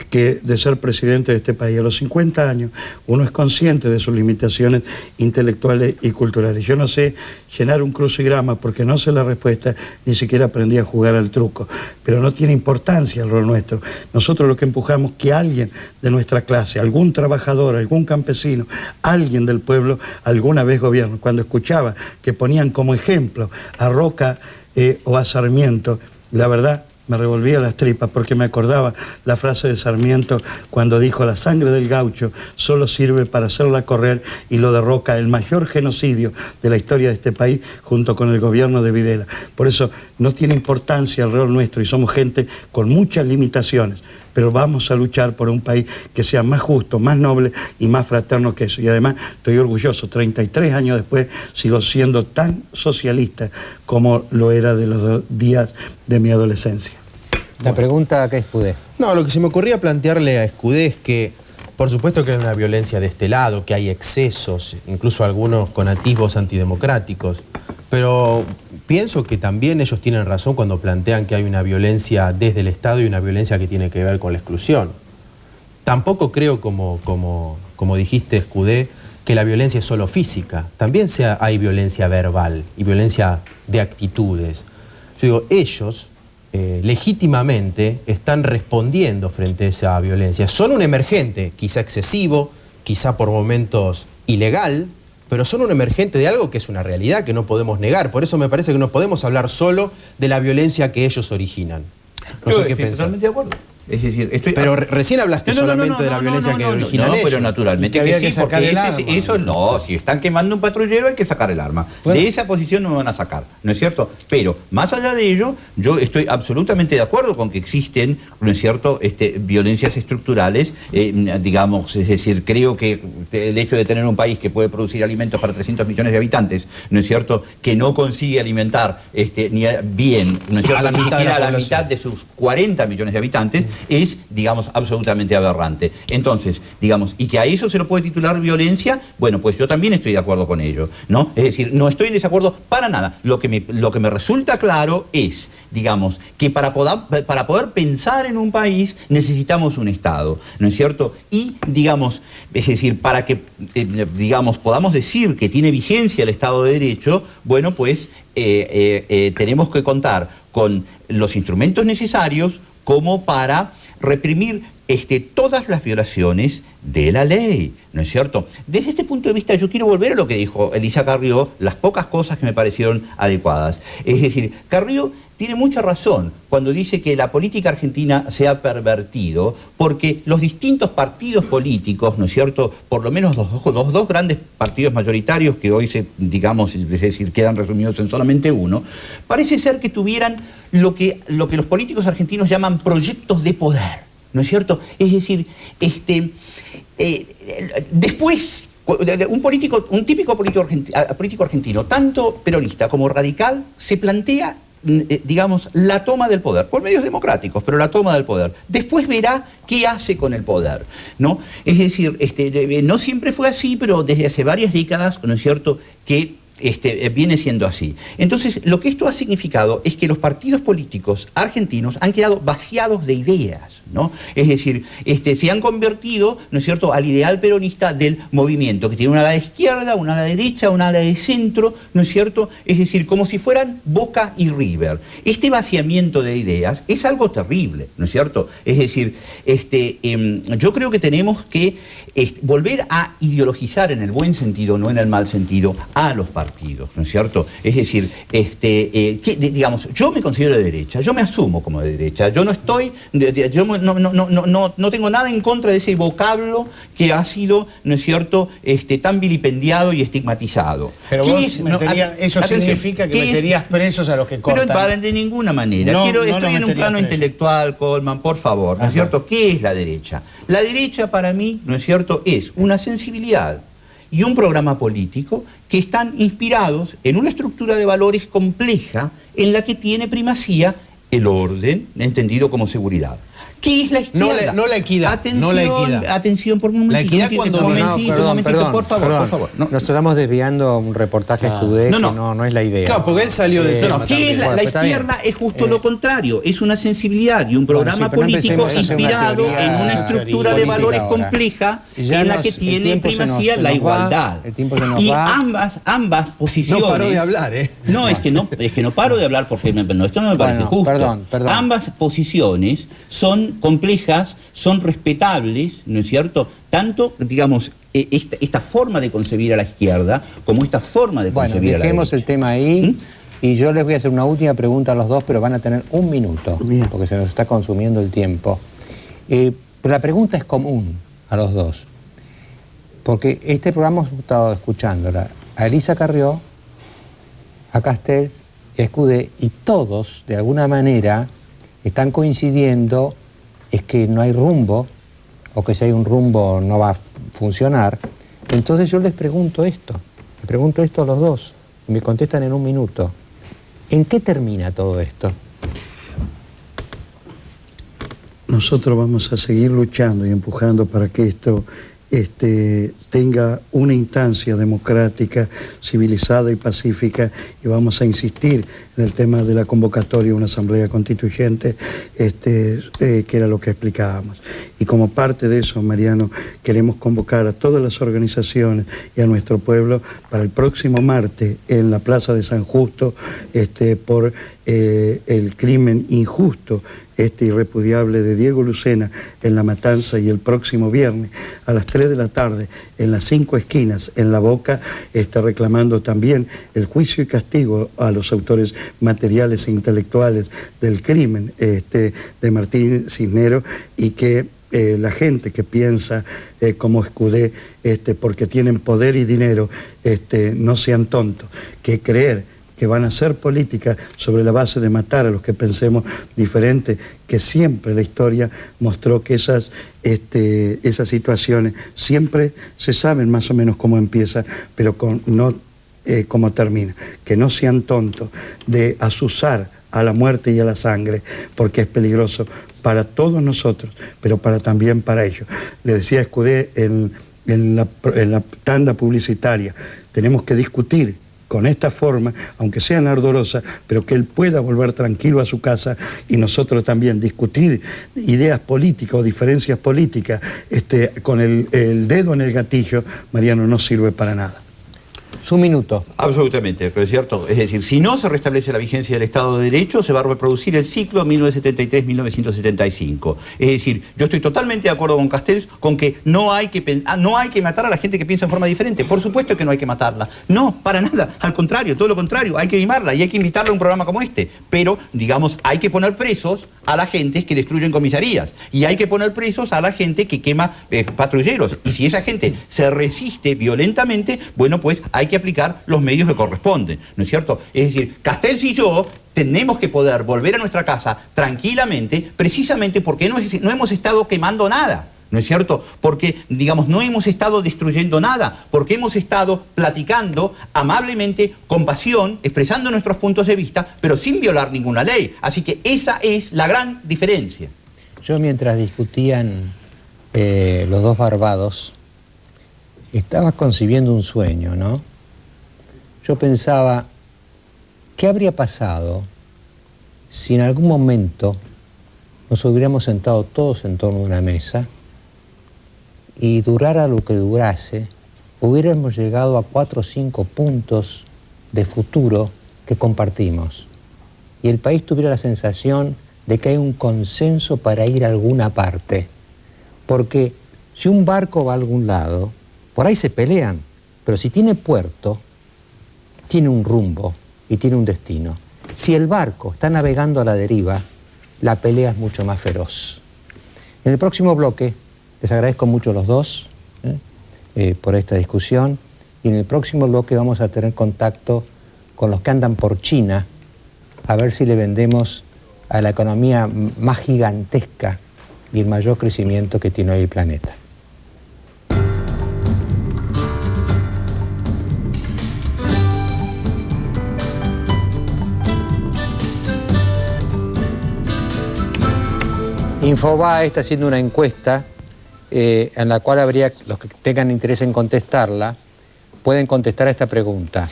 que de ser presidente de este país. A los 50 años uno es consciente de sus limitaciones intelectuales y culturales. Yo no sé llenar un crucigrama porque no sé la respuesta, ni siquiera aprendí a jugar al truco, pero no tiene importancia el rol nuestro. Nosotros lo que empujamos es que alguien de nuestra clase, algún trabajador, algún campesino, alguien del pueblo, alguna vez gobierne. Cuando escuchaba que ponían como ejemplo a Roca o a Sarmiento, la verdad me revolvía las tripas porque me acordaba la frase de Sarmiento cuando dijo: la sangre del gaucho solo sirve para hacerla correr, y lo de Roca, el mayor genocidio de la historia de este país junto con el gobierno de Videla. Por eso no tiene importancia el rol nuestro y somos gente con muchas limitaciones, pero vamos a luchar por un país que sea más justo, más noble y más fraterno que eso. Y además estoy orgulloso, 33 años después sigo siendo tan socialista como lo era de los días de mi adolescencia. La pregunta que es Escudé. No, lo que se me ocurría plantearle a Escudé es que, por supuesto que hay una violencia de este lado, que hay excesos, incluso algunos con atisbos antidemocráticos, pero pienso que también ellos tienen razón cuando plantean que hay una violencia desde el Estado y una violencia que tiene que ver con la exclusión. Tampoco creo, como dijiste, Escudé, que la violencia es solo física. También hay violencia verbal y violencia de actitudes. Yo digo, ellos legítimamente están respondiendo frente a esa violencia. Son un emergente, quizá excesivo, quizá por momentos ilegal, pero son un emergente de algo que es una realidad que no podemos negar. Por eso me parece que no podemos hablar solo de la violencia que ellos originan. No sé qué pensás. Totalmente de acuerdo. Es decir, pero recién hablaste solamente de la violencia que originan ellos. No, pero naturalmente que sí, porque eso no, si están quemando un patrullero hay que sacar el arma. Bueno. De esa posición no me van a sacar, ¿no es cierto? Pero, más allá de ello, yo estoy absolutamente de acuerdo con que existen, ¿no es cierto?, violencias estructurales, digamos, es decir, creo que el hecho de tener un país que puede producir alimentos para 300 millones de habitantes, ¿no es cierto?, que no consigue alimentar ni bien, ¿no es cierto?, ni siquiera a la mitad de sus 40 millones de habitantes, es, digamos, absolutamente aberrante. Entonces, digamos, y que a eso se lo puede titular violencia, bueno, pues yo también estoy de acuerdo con ello, ¿no? Es decir, no estoy en desacuerdo para nada. Lo que me resulta claro es, digamos, que para poder pensar en un país necesitamos un Estado, ¿no es cierto? Y, digamos, es decir, para que, digamos, podamos decir que tiene vigencia el Estado de Derecho, bueno, pues tenemos que contar con los instrumentos necesarios como para reprimir todas las violaciones de la ley, ¿no es cierto? Desde este punto de vista yo quiero volver a lo que dijo Elisa Carrió, las pocas cosas que me parecieron adecuadas. Es decir, Carrió tiene mucha razón cuando dice que la política argentina se ha pervertido, porque los distintos partidos políticos, ¿no es cierto?, por lo menos los dos grandes partidos mayoritarios que hoy digamos, es decir, quedan resumidos en solamente uno, parece ser que tuvieran lo que los políticos argentinos llaman proyectos de poder, ¿no es cierto? Es decir, después un típico político argentino, tanto peronista como radical, se plantea, digamos, la toma del poder, por medios democráticos, pero la toma del poder. Después verá qué hace con el poder, ¿no? Es decir, no siempre fue así, pero desde hace varias décadas, ¿no es cierto?, que viene siendo así. Entonces, lo que esto ha significado es que los partidos políticos argentinos han quedado vaciados de ideas, ¿no? Es decir, se han convertido, ¿no es cierto?, al ideal peronista del movimiento, que tiene una ala de izquierda, una ala de derecha, una ala de centro, ¿no es cierto? Es decir, como si fueran Boca y River. Este vaciamiento de ideas es algo terrible, ¿no es cierto? Es decir, yo creo que tenemos que volver a ideologizar en el buen sentido, no en el mal sentido, a los partidos, ¿no es cierto? Es decir, digamos, yo me considero de derecha, yo me asumo como de derecha, yo no estoy, no tengo nada en contra de ese vocablo que ha sido, ¿no es cierto?, tan vilipendiado y estigmatizado. Pero vos eso significa que meterías presos a los que cortan. Pero de ninguna manera. Estoy en un plano intelectual, Colman, por favor, ¿no es cierto? ¿Qué es la derecha? La derecha para mí, ¿no es cierto?, es una sensibilidad y un programa político que están inspirados en una estructura de valores compleja en la que tiene primacía el orden, entendido como seguridad. ¿Qué es la izquierda? No la equidad. Atención, no la equidad. Atención, por un momentito. La equidad cuando... Perdón, por favor. No. Nos estamos desviando a un reportaje Escudé que no es la idea. Claro, porque él salió de... ¿Qué es la izquierda? Es justo lo contrario. Es una sensibilidad y un programa político inspirado en una estructura de valores compleja en la que tiene primacía la igualdad. Y ambas posiciones... No paró de hablar, ¿eh? No, es que no paro de hablar porque esto no me parece justo. Perdón. Ambas posiciones son complejas, son respetables, ¿no es cierto? Tanto, digamos, esta forma de concebir a la izquierda como esta forma de concebir a la derecha. Bueno, dejemos el tema ahí y yo les voy a hacer una última pregunta a los dos, pero van a tener un minuto, porque se nos está consumiendo el tiempo. Pero la pregunta es común a los dos, porque este programa hemos estado escuchándola a Elisa Carrió, a Castells y a Escudé, y todos, de alguna manera, están coincidiendo es que no hay rumbo, o que si hay un rumbo no va a funcionar. Entonces yo les pregunto esto a los dos, y me contestan en un minuto. ¿En qué termina todo esto? Nosotros vamos a seguir luchando y empujando para que esto tenga una instancia democrática, civilizada y pacífica, y vamos a insistir en el tema de la convocatoria de una asamblea constituyente, que era lo que explicábamos. Y como parte de eso, Mariano, queremos convocar a todas las organizaciones y a nuestro pueblo para el próximo martes en la Plaza de San Justo, por el crimen injusto irrepudiable de Diego Lucena en La Matanza, y el próximo viernes a las 3 de la tarde en las 5 esquinas en La Boca, reclamando también el juicio y castigo a los autores materiales e intelectuales del crimen de Martín Cisneros, y que la gente que piensa como Escudé, porque tienen poder y dinero, no sean tontos, que creer que van a hacer política sobre la base de matar a los que pensemos diferente, que siempre la historia mostró que esas situaciones siempre se saben más o menos cómo empieza, pero no cómo termina. Que no sean tontos de azuzar a la muerte y a la sangre, porque es peligroso para todos nosotros, pero también para ellos. Le decía a Escudé en la tanda publicitaria, tenemos que discutir con esta forma, aunque sea ardorosa, pero que él pueda volver tranquilo a su casa, y nosotros también discutir ideas políticas o diferencias políticas con el dedo en el gatillo, Mariano, no sirve para nada. Su minuto. Absolutamente, ¿es cierto? Es decir, si no se restablece la vigencia del Estado de Derecho, se va a reproducir el ciclo 1973-1975. Es decir, yo estoy totalmente de acuerdo con Castells con que no hay que matar a la gente que piensa en forma diferente. Por supuesto que no hay que matarla. No, para nada. Al contrario, todo lo contrario. Hay que mimarla y hay que invitarla a un programa como este. Pero, digamos, hay que poner presos a la gente que destruyen comisarías. Y hay que poner presos a la gente que quema patrulleros. Y si esa gente se resiste violentamente, bueno, pues hay que aplicar los medios que corresponden, ¿no es cierto? Es decir, Castells y yo tenemos que poder volver a nuestra casa tranquilamente, precisamente porque no hemos estado quemando nada, ¿no es cierto? Porque, digamos, no hemos estado destruyendo nada, porque hemos estado platicando amablemente, con pasión, expresando nuestros puntos de vista, pero sin violar ninguna ley. Así que esa es la gran diferencia. Yo, mientras discutían los dos barbados, estaba concibiendo un sueño, ¿no? Yo pensaba, ¿qué habría pasado si en algún momento nos hubiéramos sentado todos en torno a una mesa y durara lo que durase, hubiéramos llegado a 4 o 5 puntos de futuro que compartimos? Y el país tuviera la sensación de que hay un consenso para ir a alguna parte. Porque si un barco va a algún lado, por ahí se pelean, pero si tiene puerto, tiene un rumbo y tiene un destino. Si el barco está navegando a la deriva, la pelea es mucho más feroz. En el próximo bloque, les agradezco mucho a los dos por esta discusión, y en el próximo bloque vamos a tener contacto con los que andan por China, a ver si le vendemos a la economía más gigantesca y el mayor crecimiento que tiene hoy el planeta. Infobae está haciendo una encuesta en la cual los que tengan interés en contestarla, pueden contestar a esta pregunta.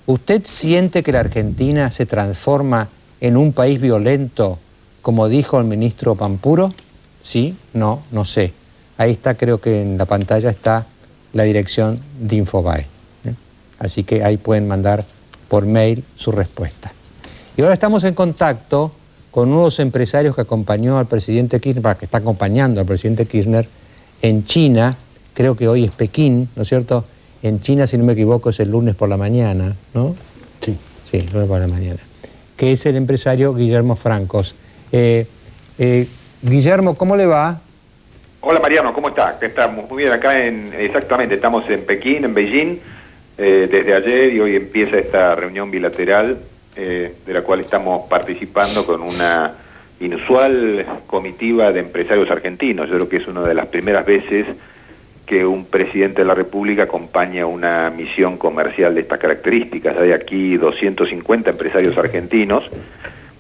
¿Usted siente que la Argentina se transforma en un país violento, como dijo el ministro Pampuro? Sí, no, no sé. Ahí está, creo que en la pantalla está la dirección de Infobae. Así que ahí pueden mandar por mail su respuesta. Y ahora estamos en contacto con uno de los empresarios que acompañó al presidente Kirchner, que está acompañando al presidente Kirchner en China, creo que hoy es Pekín, ¿no es cierto? En China, si no me equivoco, es el lunes por la mañana, ¿no? Sí, el lunes por la mañana. Que es el empresario Guillermo Francos. Guillermo, ¿cómo le va? Hola Mariano, ¿cómo está? Estamos muy bien acá exactamente, estamos en Pekín, en Beijing, desde ayer, y hoy empieza esta reunión bilateral de la cual estamos participando con una inusual comitiva de empresarios argentinos. Yo creo que es una de las primeras veces que un presidente de la República acompaña una misión comercial de estas características. Hay aquí 250 empresarios argentinos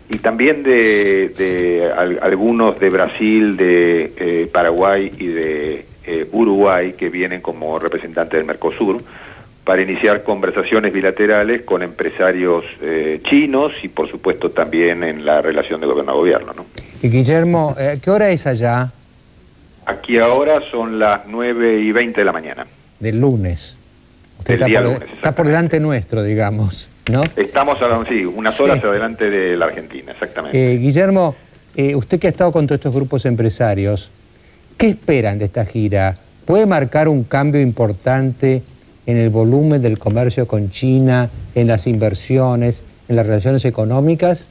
y también de algunos de Brasil, de Paraguay y de Uruguay, que vienen como representantes del Mercosur, para iniciar conversaciones bilaterales con empresarios chinos y por supuesto también en la relación de gobierno a gobierno, ¿no? Y Guillermo, ¿qué hora es allá? Aquí ahora son las 9:20 de la mañana. Del lunes. Usted está por delante nuestro, digamos, ¿no? Estamos unas horas adelante de la Argentina, exactamente. Guillermo, usted que ha estado con todos estos grupos empresarios, ¿qué esperan de esta gira? ¿Puede marcar un cambio importante en el volumen del comercio con China, en las inversiones, en las relaciones económicas?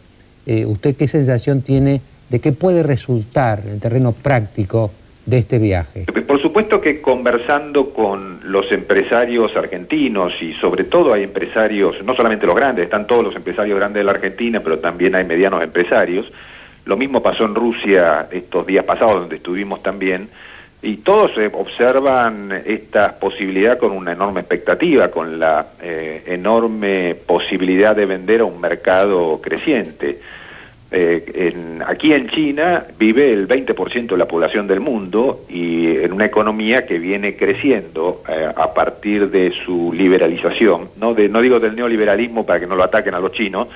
¿Usted qué sensación tiene de qué puede resultar en el terreno práctico de este viaje? Por supuesto que conversando con los empresarios argentinos, y sobre todo hay empresarios, no solamente los grandes, están todos los empresarios grandes de la Argentina, pero también hay medianos empresarios. Lo mismo pasó en Rusia estos días pasados, donde estuvimos también, y todos observan esta posibilidad con una enorme expectativa, con la enorme posibilidad de vender a un mercado creciente. Aquí en China vive el 20% de la población del mundo, y en una economía que viene creciendo a partir de su liberalización, no digo del neoliberalismo para que no lo ataquen a los chinos,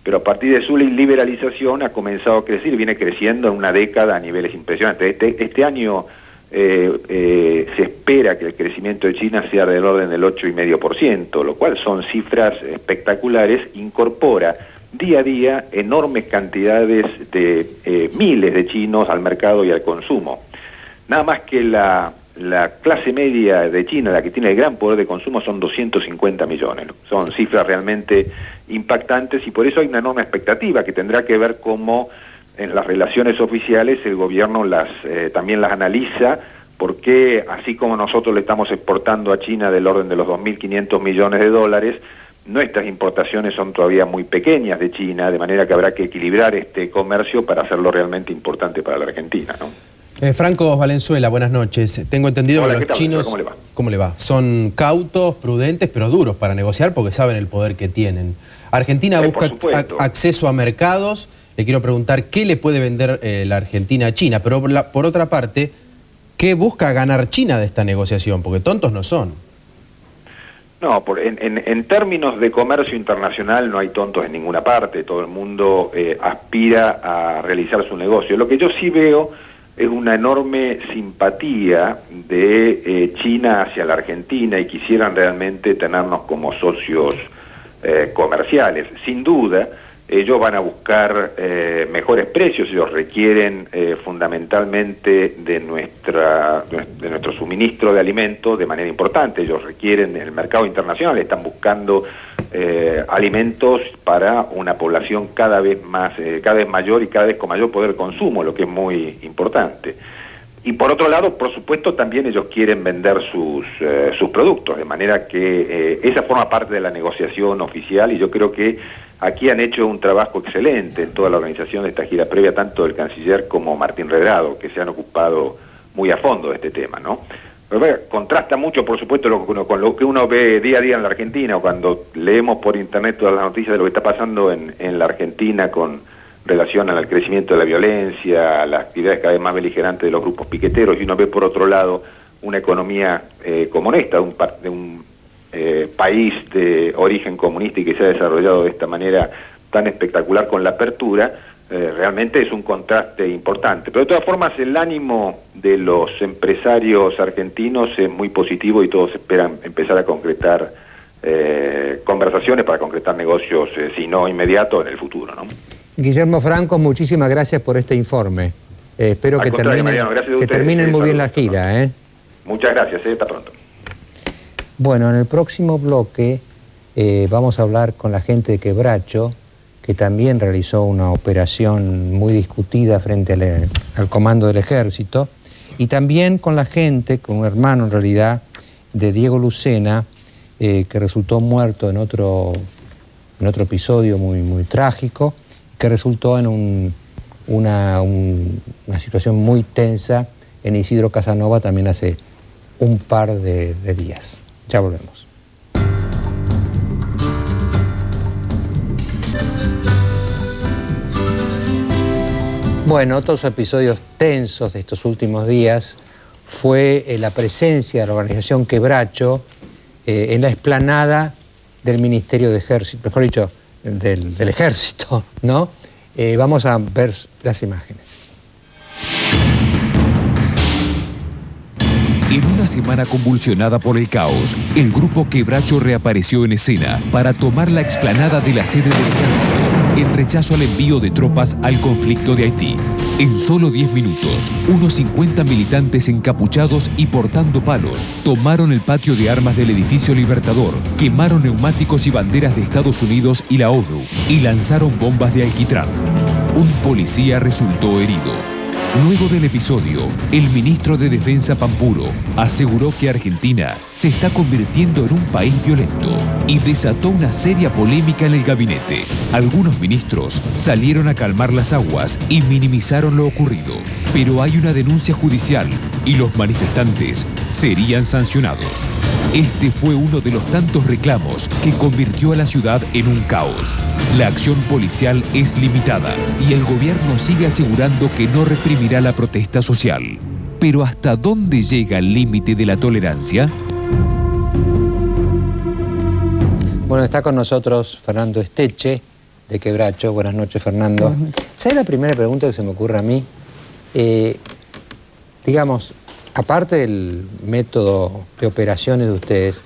pero a partir de su liberalización ha comenzado a crecer y viene creciendo en una década a niveles impresionantes. Este año se espera que el crecimiento de China sea del orden del 8,5%, lo cual son cifras espectaculares, incorpora día a día enormes cantidades de miles de chinos al mercado y al consumo. Nada más que la clase media de China, la que tiene el gran poder de consumo, son 250 millones. Son cifras realmente impactantes y por eso hay una enorme expectativa que tendrá que ver cómo en las relaciones oficiales el gobierno también las analiza, porque así como nosotros le estamos exportando a China del orden de los 2.500 millones de dólares, nuestras importaciones son todavía muy pequeñas de China, de manera que habrá que equilibrar este comercio para hacerlo realmente importante para la Argentina, ¿no? Franco Valenzuela, buenas noches. Tengo entendido que los chinos, ¿cómo le va? Son cautos, prudentes, pero duros para negociar porque saben el poder que tienen. Argentina busca acceso a mercados. Le quiero preguntar qué le puede vender la Argentina a China, pero por otra parte, ¿qué busca ganar China de esta negociación? Porque tontos no son. No, en términos de comercio internacional no hay tontos en ninguna parte, todo el mundo aspira a realizar su negocio. Lo que yo sí veo es una enorme simpatía de China hacia la Argentina y quisieran realmente tenernos como socios comerciales. Sin duda, ellos van a buscar mejores precios, ellos requieren fundamentalmente de nuestro suministro de alimentos de manera importante, ellos requieren en el mercado internacional, están buscando alimentos para una población cada vez mayor y cada vez con mayor poder de consumo, lo que es muy importante. Y por otro lado, por supuesto, también ellos quieren vender sus productos, de manera que esa forma parte de la negociación oficial y yo creo que aquí han hecho un trabajo excelente en toda la organización de esta gira previa, tanto el canciller como Martín Redrado, que se han ocupado muy a fondo de este tema, ¿no? Pero, contrasta mucho, por supuesto, con lo que uno ve día a día en la Argentina, o cuando leemos por internet todas las noticias de lo que está pasando en la Argentina con relación al crecimiento de la violencia, a las actividades cada vez más beligerantes de los grupos piqueteros, y uno ve por otro lado una economía como esta, de un país de origen comunista y que se ha desarrollado de esta manera tan espectacular con la apertura, realmente es un contraste importante. Pero de todas formas el ánimo de los empresarios argentinos es muy positivo y todos esperan empezar a concretar conversaciones para concretar negocios, si no inmediatos, en el futuro, ¿no? Guillermo Franco, muchísimas gracias por este informe. Espero que terminen muy bien la gira. Muchas gracias, hasta pronto. Bueno, en el próximo bloque vamos a hablar con la gente de Quebracho, que también realizó una operación muy discutida frente al comando del ejército, y también con la gente, con un hermano en realidad, de Diego Lucena, que resultó muerto en otro episodio muy trágico, que resultó en una situación muy tensa en Isidro Casanova también hace un par de días. Ya volvemos. Bueno, otros episodios tensos de estos últimos días fue la presencia de la organización Quebracho en la explanada del Ministerio de Ejército, mejor dicho, del Ejército, ¿no? Vamos a ver las imágenes. En una semana convulsionada por el caos, el grupo Quebracho reapareció en escena para tomar la explanada de la sede del ejército en rechazo al envío de tropas al conflicto de Haití. En solo 10 minutos, unos 50 militantes encapuchados y portando palos tomaron el patio de armas del edificio Libertador, quemaron neumáticos y banderas de Estados Unidos y la ONU y lanzaron bombas de alquitrán. Un policía resultó herido. Luego del episodio, el ministro de Defensa Pampuro aseguró que Argentina se está convirtiendo en un país violento y desató una seria polémica en el gabinete. Algunos ministros salieron a calmar las aguas y minimizaron lo ocurrido, pero hay una denuncia judicial y los manifestantes serían sancionados. Este fue uno de los tantos reclamos que convirtió a la ciudad en un caos. La acción policial es limitada y el gobierno sigue asegurando que no reprimirá la protesta social. Pero ¿hasta dónde llega el límite de la tolerancia? Bueno, está con nosotros Fernando Esteche, de Quebracho. Buenas noches, Fernando. ¿Sabes la primera pregunta que se me ocurre a mí? Digamos, aparte del método de operaciones de ustedes,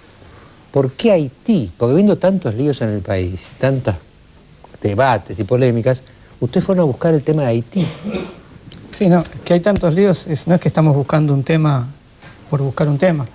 ¿por qué Haití? Porque viendo tantos líos en el país, tantos debates y polémicas, ustedes fueron a buscar el tema de Haití. Sí, no, que hay tantos líos, no es que estamos buscando un tema por buscar un tema.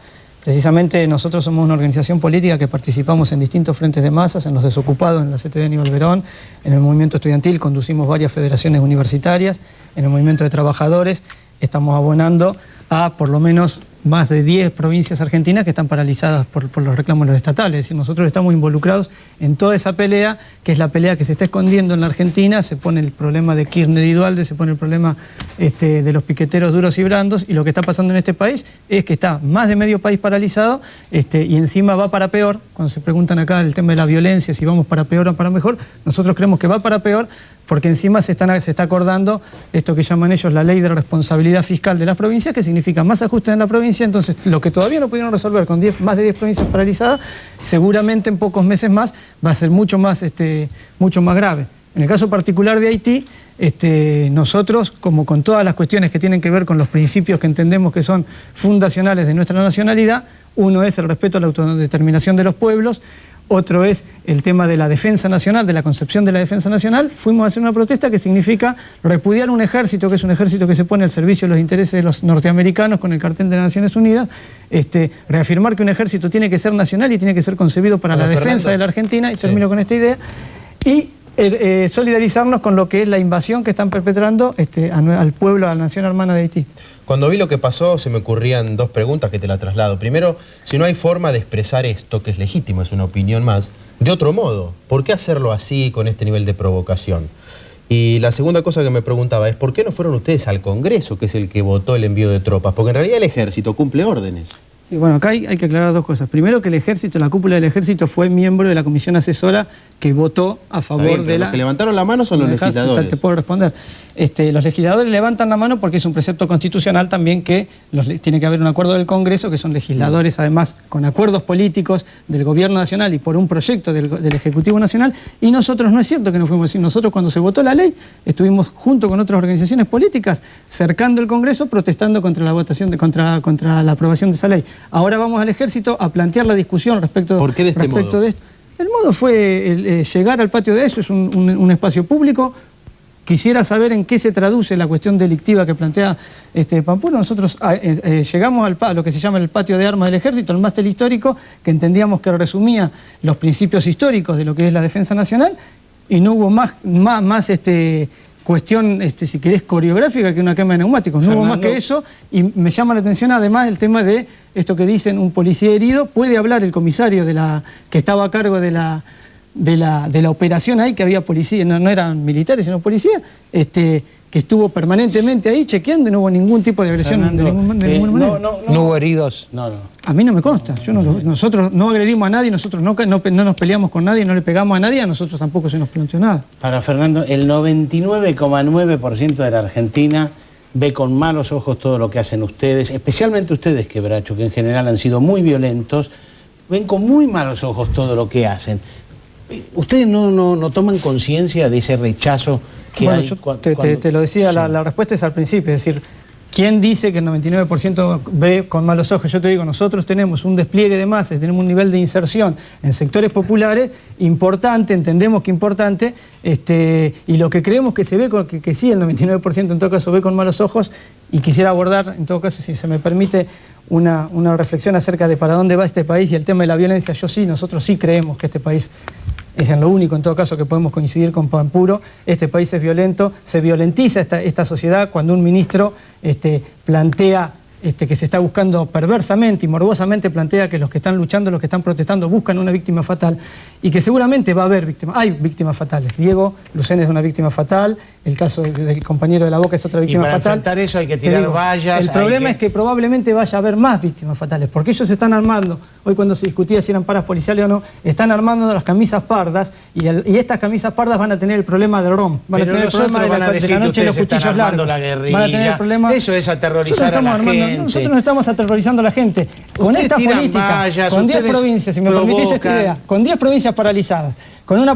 Precisamente nosotros somos una organización política que participamos en distintos frentes de masas, en los desocupados, en la CTD Aníbal Verón, en el movimiento estudiantil, conducimos varias federaciones universitarias, en el movimiento de trabajadores, estamos abonando a por lo menos más de 10 provincias argentinas que están paralizadas por los reclamos de los estatales. Es decir, nosotros estamos involucrados en toda esa pelea, que es la pelea que se está escondiendo en la Argentina. Se pone el problema de Kirchner y Duhalde, se pone el problema de los piqueteros duros y brandos, y lo que está pasando en este país es que está más de medio país paralizado y encima va para peor. Cuando se preguntan acá el tema de la violencia, si vamos para peor o para mejor, nosotros creemos que va para peor, porque encima se está acordando esto que llaman ellos la ley de responsabilidad fiscal de las provincias, que significa más ajustes en la provincia. Entonces, lo que todavía no pudieron resolver con más de 10 provincias paralizadas, seguramente en pocos meses más va a ser mucho más grave. En el caso particular de Haití, nosotros, como con todas las cuestiones que tienen que ver con los principios que entendemos que son fundacionales de nuestra nacionalidad, uno es el respeto a la autodeterminación de los pueblos, otro es el tema de la defensa nacional, de la concepción de la defensa nacional. Fuimos a hacer una protesta que significa repudiar un ejército, que es un ejército que se pone al servicio de los intereses de los norteamericanos con el cartel de las Naciones Unidas, reafirmar que un ejército tiene que ser nacional y tiene que ser concebido para la defensa de la Argentina, y termino con esta idea, y solidarizarnos con lo que es la invasión que están perpetrando al pueblo, a la nación hermana de Haití. Cuando vi lo que pasó, se me ocurrían dos preguntas que te la traslado. Primero, si no hay forma de expresar esto, que es legítimo, es una opinión más, de otro modo, ¿por qué hacerlo así, con este nivel de provocación? Y la segunda cosa que me preguntaba es, ¿por qué no fueron ustedes al Congreso, que es el que votó el envío de tropas? Porque en realidad el ejército cumple órdenes. Sí, bueno, acá hay que aclarar dos cosas. Primero, que el ejército, la cúpula del ejército fue miembro de la comisión asesora que votó a favor de la... Los que levantaron la mano son los legisladores. Te puedo responder. Los legisladores levantan la mano porque es un precepto constitucional también que tiene que haber un acuerdo del Congreso, que son legisladores además con acuerdos políticos del Gobierno Nacional y por un proyecto del Ejecutivo Nacional. Y nosotros, no es cierto que no fuimos así, nosotros cuando se votó la ley estuvimos junto con otras organizaciones políticas cercando el Congreso, protestando contra la votación, contra la aprobación de esa ley. Ahora vamos al ejército a plantear la discusión respecto ¿Por qué de este modo? de esto. El modo fue llegar al patio de eso, es un espacio público. Quisiera saber en qué se traduce la cuestión delictiva que plantea Pampuro. Nosotros llegamos a lo que se llama el patio de armas del ejército, el mástil histórico, que entendíamos que resumía los principios históricos de lo que es la defensa nacional, y no hubo más cuestión, si querés, coreográfica que una quema de neumáticos. No hubo más que eso, y me llama la atención además el tema de esto que dicen un policía herido. Puede hablar el comisario que estaba a cargo de la operación ahí, que había policía, no eran militares sino policías, que estuvo permanentemente ahí chequeando y no hubo ningún tipo de agresión. Fernando, de ninguna manera. ¿No hubo heridos? No. A mí no me consta. Nosotros no agredimos a nadie, nosotros no nos peleamos con nadie, no le pegamos a nadie, a nosotros tampoco se nos planteó nada. Para Fernando, el 99,9% de la Argentina ve con malos ojos todo lo que hacen ustedes, especialmente ustedes, Quebracho, que en general han sido muy violentos, ven con muy malos ojos todo lo que hacen. ¿Ustedes no toman conciencia de ese rechazo que hay? Te lo decía, sí. La respuesta es al principio, es decir, ¿quién dice que el 99% ve con malos ojos? Yo te digo, nosotros tenemos un despliegue de masas, tenemos un nivel de inserción en sectores populares importante, entendemos que importante, y lo que creemos que se ve, que sí, el 99% en todo caso ve con malos ojos, y quisiera abordar, en todo caso, si se me permite, una reflexión acerca de para dónde va este país y el tema de la violencia. Nosotros sí creemos que este país es en lo único, en todo caso, que podemos coincidir con Pampuro. Este país es violento, se violentiza esta sociedad cuando un ministro plantea que se está buscando perversamente y morbosamente, plantea que los que están luchando, los que están protestando, buscan una víctima fatal, y que seguramente va a haber víctimas. Hay víctimas fatales. Diego Lucena es una víctima fatal, el caso del compañero de La Boca es otra víctima fatal. Y para enfrentar eso hay que tirar vallas. El problema es que probablemente vaya a haber más víctimas fatales, porque ellos se están armando, hoy cuando se discutía si eran paras policiales o no, están armando las camisas pardas, y estas camisas pardas van a tener el problema del ROM, van a tener el problema de la noche de los cuchillos largos, la guerrilla. Van a tener el problema. Eso es aterrorizar a la gente. Nosotros no estamos aterrorizando a la gente. Con esta política, con 10 provincias, si me permitís esta idea, con 10 provincias provincias paralizadas,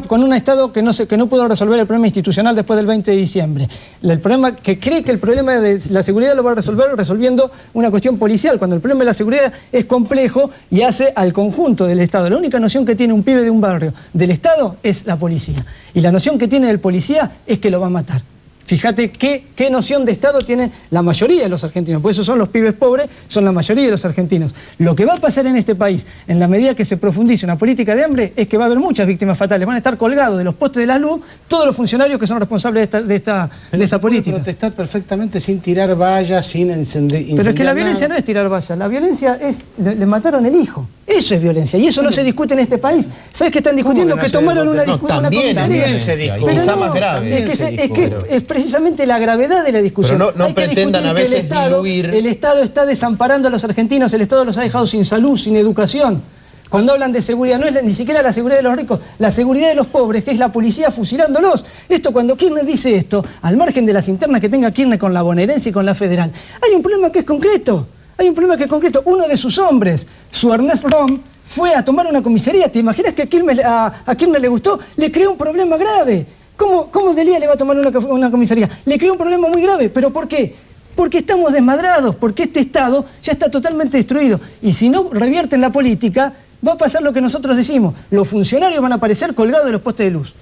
con un Estado que no pudo resolver el problema institucional después del 20 de diciembre. El problema que cree que el problema de la seguridad lo va a resolver resolviendo una cuestión policial, cuando el problema de la seguridad es complejo y hace al conjunto del Estado. La única noción que tiene un pibe de un barrio del Estado es la policía. Y la noción que tiene del policía es que lo va a matar. Fíjate qué noción de Estado tiene la mayoría de los argentinos. Por eso son los pibes pobres, son la mayoría de los argentinos. Lo que va a pasar en este país, en la medida que se profundice una política de hambre, es que va a haber muchas víctimas fatales. Van a estar colgados de los postes de la luz todos los funcionarios que son responsables de esta política. Puede protestar perfectamente sin tirar vallas, sin incendiar. Pero es que la violencia no es tirar vallas. La violencia es... Le mataron el hijo. Eso es violencia. Y eso no se discute en este país. ¿Sabes qué están discutiendo? Que tomaron una discusión. También se discute. Quizá más grave. Es que es precisamente la gravedad de la discusión. Pero no pretendan a veces diluir. El Estado está desamparando a los argentinos, el Estado los ha dejado sin salud, sin educación. Cuando hablan de seguridad, no es ni siquiera la seguridad de los ricos, la seguridad de los pobres, que es la policía fusilándolos. Esto, cuando Kirchner dice esto, al margen de las internas que tenga Kirchner con la bonaerense y con la federal, hay un problema que es concreto. Hay un problema que es concreto. Uno de sus hombres, su Ernest Rom, fue a tomar una comisaría. ¿Te imaginas que a Kirchner le gustó? Le creó un problema grave. ¿Cómo Delía le va a tomar una comisaría? Le creó un problema muy grave. ¿Pero por qué? Porque estamos desmadrados, porque este Estado ya está totalmente destruido. Y si no revierten la política, va a pasar lo que nosotros decimos. Los funcionarios van a aparecer colgados de los postes de luz.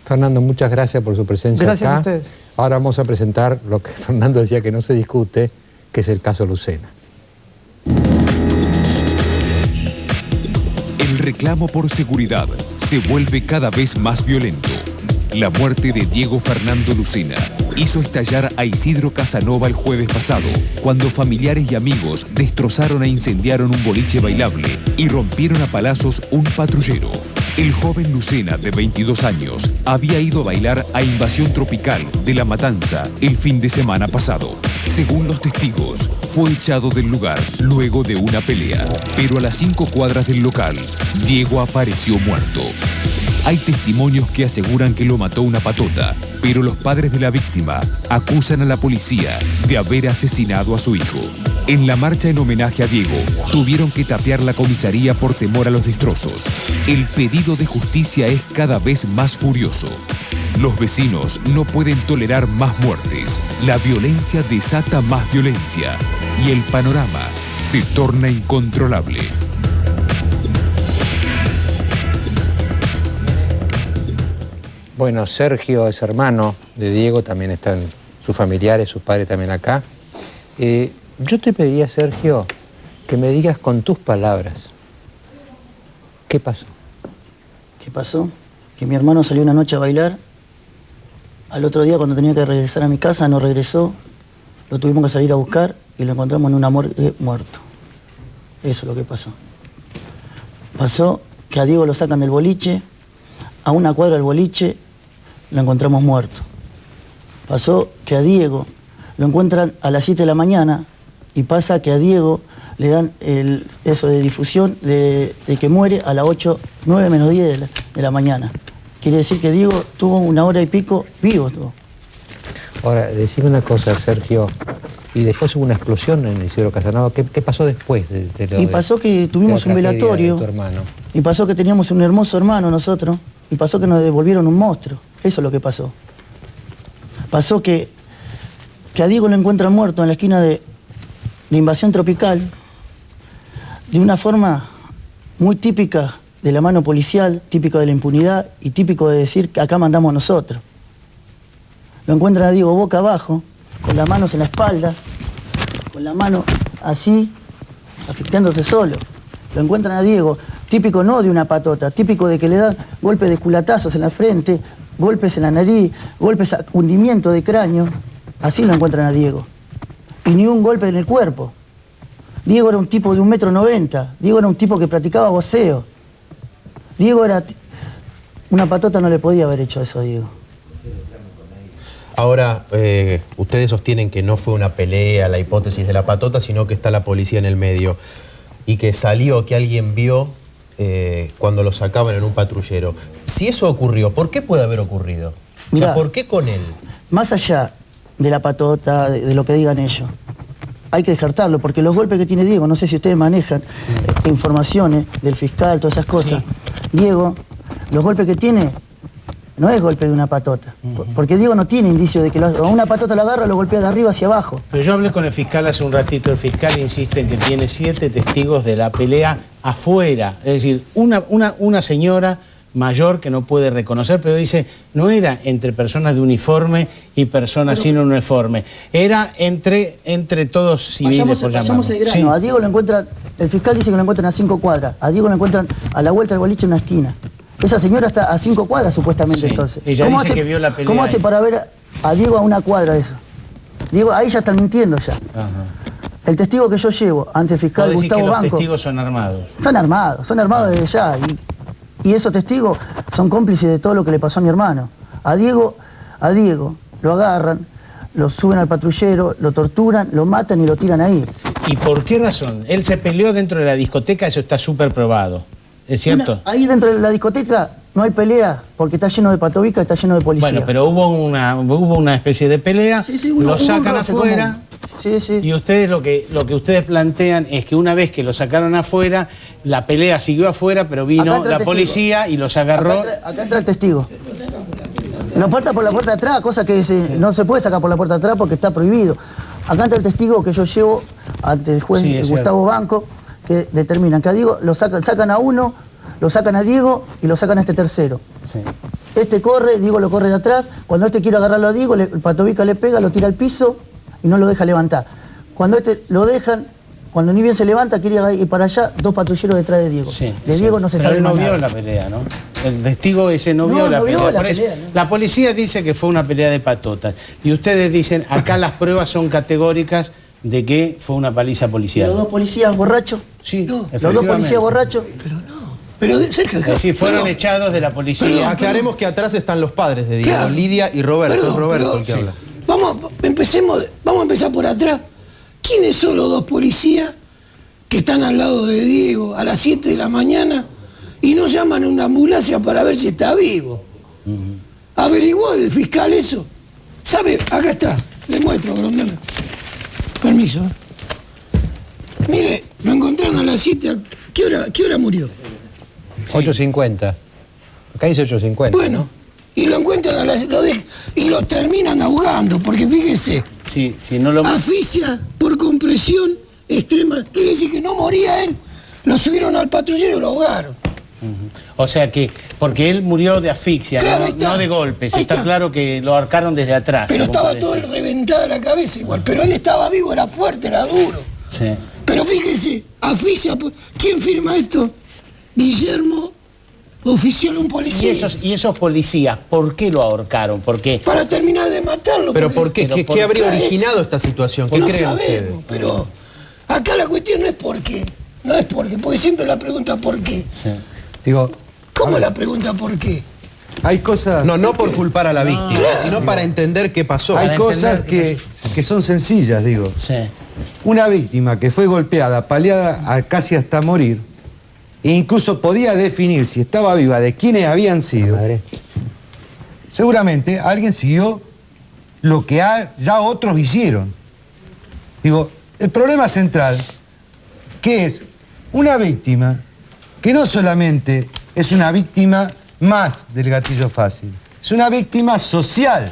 Fernando, muchas gracias por su presencia acá. Gracias a ustedes. Ahora vamos a presentar lo que Fernando decía que no se discute, que es el caso Lucena. El reclamo por seguridad se vuelve cada vez más violento. La muerte de Diego Fernando Lucena hizo estallar a Isidro Casanova el jueves pasado, cuando familiares y amigos destrozaron e incendiaron un boliche bailable y rompieron a palazos un patrullero. El joven Lucena, de 22 años, había ido a bailar a Invasión Tropical de La Matanza el fin de semana pasado. Según los testigos, fue echado del lugar luego de una pelea, pero a las 5 cuadras del local, Diego apareció muerto. Hay testimonios que aseguran que lo mató una patota, pero los padres de la víctima acusan a la policía de haber asesinado a su hijo. En la marcha en homenaje a Diego, tuvieron que tapiar la comisaría por temor a los destrozos. El pedido de justicia es cada vez más furioso. Los vecinos no pueden tolerar más muertes. La violencia desata más violencia y el panorama se torna incontrolable. Bueno, Sergio es hermano de Diego, también están sus familiares, sus padres también acá. Yo te pediría, Sergio, que me digas con tus palabras, ¿qué pasó? ¿Qué pasó? Que mi hermano salió una noche a bailar. Al otro día, cuando tenía que regresar a mi casa, no regresó. Lo tuvimos que salir a buscar y lo encontramos en una morgue muerto. Eso es lo que pasó. Pasó que a Diego lo sacan del boliche, a una cuadra del boliche lo encontramos muerto. Pasó que a Diego lo encuentran a las 7 de la mañana y pasa que a Diego le dan eso de difusión de que muere a las 9 menos 10 de la mañana. Quiere decir que Diego tuvo 1 hora y pico vivo. Ahora, decime una cosa, Sergio, y después hubo una explosión en Isidro Casanova. ¿Qué pasó después de lo Y pasó que tuvimos un velatorio, de tu hermano? Y pasó que teníamos un hermoso hermano nosotros, y pasó que nos devolvieron un monstruo. Eso es lo que pasó. Pasó que a Diego lo encuentran muerto en la esquina de Invasión Tropical, de una forma muy típica de la mano policial, típico de la impunidad y típico de decir que acá mandamos nosotros. Lo encuentran a Diego boca abajo, con las manos en la espalda, con la mano así, asfixiándose solo. Lo encuentran a Diego, típico no de una patota, típico de que le dan golpes de culatazos en la frente, golpes en la nariz, golpes a hundimiento de cráneo. Así lo encuentran a Diego. Y ni un golpe en el cuerpo. Diego era un tipo de 1,90 m. Diego era un tipo que practicaba boxeo. Diego era... Una patota no le podía haber hecho eso a Diego. Ahora, ustedes sostienen que no fue una pelea, la hipótesis de la patota, sino que está la policía en el medio. Y que salió, que alguien vio cuando lo sacaban en un patrullero. Si eso ocurrió, ¿por qué puede haber ocurrido? Mirá, o sea, ¿por qué con él? Más allá de la patota, de lo que digan ellos, hay que descartarlo, porque los golpes que tiene Diego, no sé si ustedes manejan informaciones del fiscal, todas esas cosas. Sí. Diego los golpes que tiene no es golpe de una patota. Porque Diego no tiene indicio de que a una patota la agarra, lo golpea de arriba hacia abajo. Pero yo hablé con el fiscal hace un ratito. El fiscal insiste en que tiene 7 testigos de la pelea afuera. Es decir, una señora mayor que no puede reconocer, pero dice, no era entre personas de uniforme y personas sin uniforme. Era entre todos civiles, por llamarlo. Pasamos el grano. Sí. A Diego lo encuentran, el fiscal dice que lo encuentran a 5 cuadras. A Diego lo encuentran a la vuelta del boliche en una esquina. Esa señora está a 5 cuadras supuestamente, sí. Entonces. Ella dice que vio la pelea. ¿Cómo hace para ver a Diego a una cuadra de eso? Diego, ahí ya están mintiendo ya. Ajá. El testigo que yo llevo ante el fiscal Gustavo Banco... los testigos son armados. Son armados desde ya. Y esos testigos son cómplices de todo lo que le pasó a mi hermano. A Diego lo agarran, lo suben al patrullero, lo torturan, lo matan y lo tiran ahí. ¿Y por qué razón? Él se peleó dentro de la discoteca, eso está súper probado. ¿Es cierto? Ahí dentro de la discoteca no hay pelea porque está lleno de patobica, está lleno de policía. Bueno, pero hubo una especie de pelea, lo sacan afuera. Sí. Y ustedes lo que ustedes plantean es que una vez que lo sacaron afuera, la pelea siguió afuera, pero vino la policía y los agarró. Acá entra el testigo. Lo aparta por la puerta de atrás, cosa que no se puede sacar por la puerta de atrás porque está prohibido. Acá entra el testigo que yo llevo ante el juez Gustavo Banco, que determinan que a Diego lo sacan a uno, lo sacan a Diego y lo sacan a este tercero. Sí. Este corre, Diego lo corre de atrás. Cuando este quiere agarrarlo a Diego, el patobica le pega, lo tira al piso y no lo deja levantar. Cuando este lo dejan, cuando ni bien se levanta, quiere ir para allá, 2 patrulleros detrás de Diego. Sí, de Diego no se sabe nada. Pero él no nada. vio la pelea, ¿no? El testigo ese no vio la pelea. ¿No? La policía dice que fue una pelea de patotas. Y ustedes dicen, acá las pruebas son categóricas de que fue una paliza policial. ¿Los 2 policías borrachos? Sí, los 2 policías borrachos. Pero no. Pero Sergio, sí, fueron echados de la policía. Pero aclaremos que atrás están los padres de Diego, Lidia y Roberto. Es Roberto el que habla. Vamos a empezar por atrás. ¿Quiénes son los 2 policías que están al lado de Diego a las 7 de la mañana y no llaman a una ambulancia para ver si está vivo? ¿Averiguó el fiscal eso? ¿Sabe? Acá está. Le muestro, Grondona. Permiso. Mire, lo encontraron a las 7. ¿Qué hora murió? 8:50. Acá dice 8:50. Bueno, ¿no? Y lo encuentran y lo terminan ahogando, porque fíjese. Sí, si no lo... Asfixia por compresión extrema. Quiere decir que no moría él. Lo subieron al patrullero y lo ahogaron. O sea que, porque él murió de asfixia, claro, no de golpes. Está claro que lo ahorcaron desde atrás. Pero estaba todo reventado la cabeza igual. Pero él estaba vivo, era fuerte, era duro. Sí. Pero fíjese, asfixia. ¿Quién firma esto? Guillermo, oficial, un policía. ¿Y esos policías, por qué lo ahorcaron? ¿Por qué? Para terminar de matarlo. ¿Pero por qué? ¿Qué habría originado esta situación? ¿Qué creen ustedes? Pero acá la cuestión no es por qué. No es por qué, porque siempre la pregunta por qué. Sí. Digo, ¿cómo la pregunta por qué? Hay cosas... No por culpar a la víctima, sino para entender qué pasó. Hay cosas que son sencillas, digo. Sí. Una víctima que fue golpeada, paliada casi hasta morir, e incluso podía definir si estaba viva de quiénes habían sido. Seguramente alguien siguió lo que ya otros hicieron. Digo, el problema central, que es una víctima que no solamente es una víctima más del gatillo fácil, es una víctima social,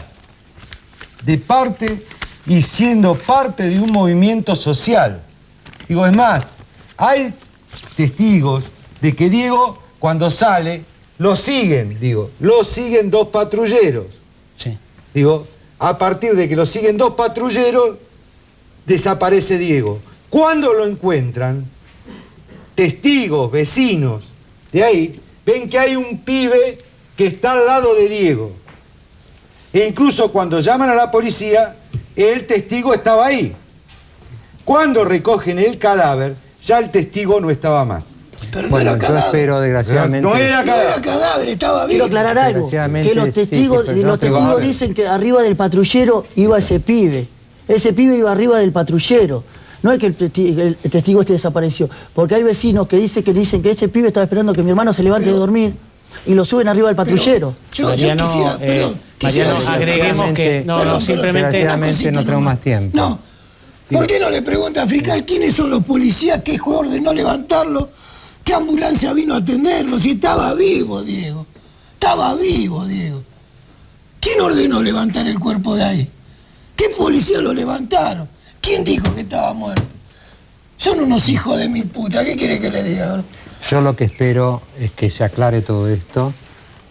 de parte y siendo parte de un movimiento social. Digo, es más, hay testigos de que Diego, cuando sale, lo siguen 2 patrulleros. Sí. Digo, a partir de que lo siguen 2 patrulleros, desaparece Diego. Cuando lo encuentran, testigos, vecinos de ahí, ven que hay un pibe que está al lado de Diego. E incluso cuando llaman a la policía, el testigo estaba ahí. Cuando recogen el cadáver, ya el testigo no estaba más. Pero no era cadáver. Pero desgraciadamente... No era cadáver, estaba bien. Quiero aclarar algo, que los testigos dicen que arriba del patrullero iba ese pibe. Ese pibe iba arriba del patrullero. No es que el testigo desapareció, porque hay vecinos que dicen que ese pibe estaba esperando que mi hermano se levante de dormir y lo suben arriba del patrullero. Mariano, agreguemos que... simplemente... no tengo más tiempo. No. ¿Por qué no le pregunta al fiscal quiénes son los policías, qué juez ordenó levantarlo, qué ambulancia vino a atenderlo, si estaba vivo, Diego? Estaba vivo, Diego. ¿Quién ordenó levantar el cuerpo de ahí? ¿Qué policía lo levantaron? ¿Quién dijo que estaba muerto? Son unos hijos de mil putas. ¿Qué quiere que le diga? Yo lo que espero es que se aclare todo esto,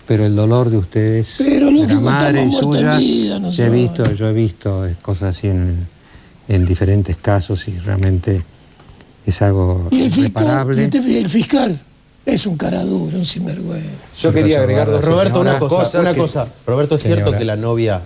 pero el dolor de ustedes, pero de la madre y suya, no yo he visto cosas así en diferentes casos y realmente es algo irreparable. Y el fiscal es un cara duro, un sinvergüenza. Yo quería agregar, Roberto, una cosa. Roberto, ¿es cierto Señora. que la novia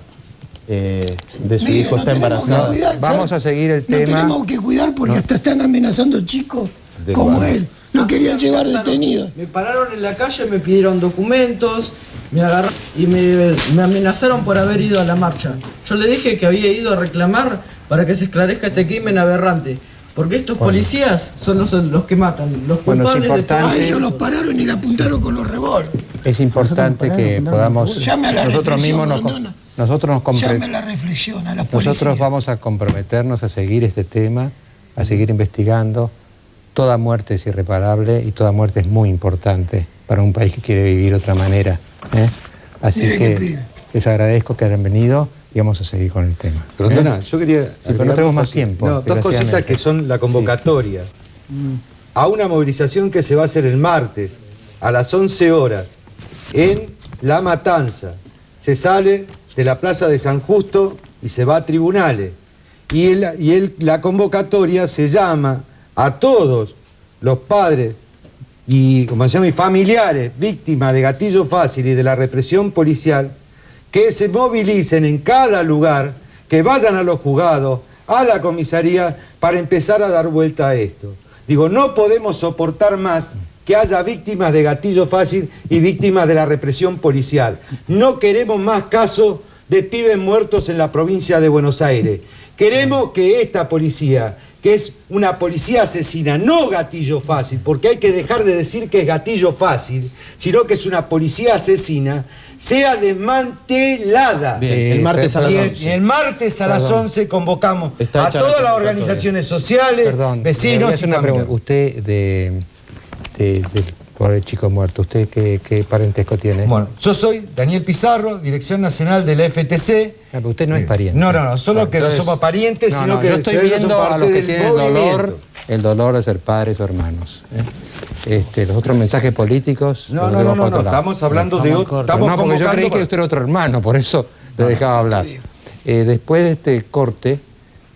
de su hijo está embarazada? Vamos a seguir el tema. Nos tenemos que cuidar porque hasta están amenazando chicos como él. Lo querían llevar detenido. Me pararon en la calle, me pidieron documentos, me agarraron y me amenazaron por haber ido a la marcha. Yo le dije que había ido a reclamar para que se esclarezca este crimen aberrante. Porque estos policías son los que matan, los culpables de todo. Ellos los pararon y le apuntaron con los revólveres. Es importante que podamos, Llame a la nosotros mismos Llame a la reflexión, a la policía. nosotros vamos a comprometernos a seguir este tema, a seguir investigando. Toda muerte es irreparable y toda muerte es muy importante para un país que quiere vivir de otra manera. Así que les agradezco que hayan venido y vamos a seguir con el tema. Pero Tona, yo quería... pero no tenemos más tiempo. No, dos cositas que son la convocatoria. A una movilización que se va a hacer el martes a las 11 horas en La Matanza. Se sale de la Plaza de San Justo y se va a tribunales. La convocatoria se llama a todos los padres y, como se llama, y familiares víctimas de gatillo fácil y de la represión policial, que se movilicen en cada lugar, que vayan a los juzgados, a la comisaría, para empezar a dar vuelta a esto. Digo, no podemos soportar más que haya víctimas de gatillo fácil y víctimas de la represión policial. No queremos más casos de pibes muertos en la provincia de Buenos Aires. Queremos que esta policía, que es una policía asesina, no gatillo fácil, porque hay que dejar de decir que es gatillo fácil, sino que es una policía asesina, sea desmantelada. Bien, el martes a las 11. El martes a las 11 convocamos a todas las organizaciones sociales, vecinos y familiares. Usted por el chico muerto, ¿usted qué parentesco tiene? Bueno, yo soy Daniel Pizarro, Dirección Nacional de la FTC. Pero usted no es pariente. No, solo que no somos parientes, sino que yo estoy viendo a los que tienen el dolor de ser padres o hermanos. Los otros mensajes políticos... No, estamos hablando de otro... No, porque yo creí que usted era otro hermano, por eso le dejaba hablar. Después de este corte,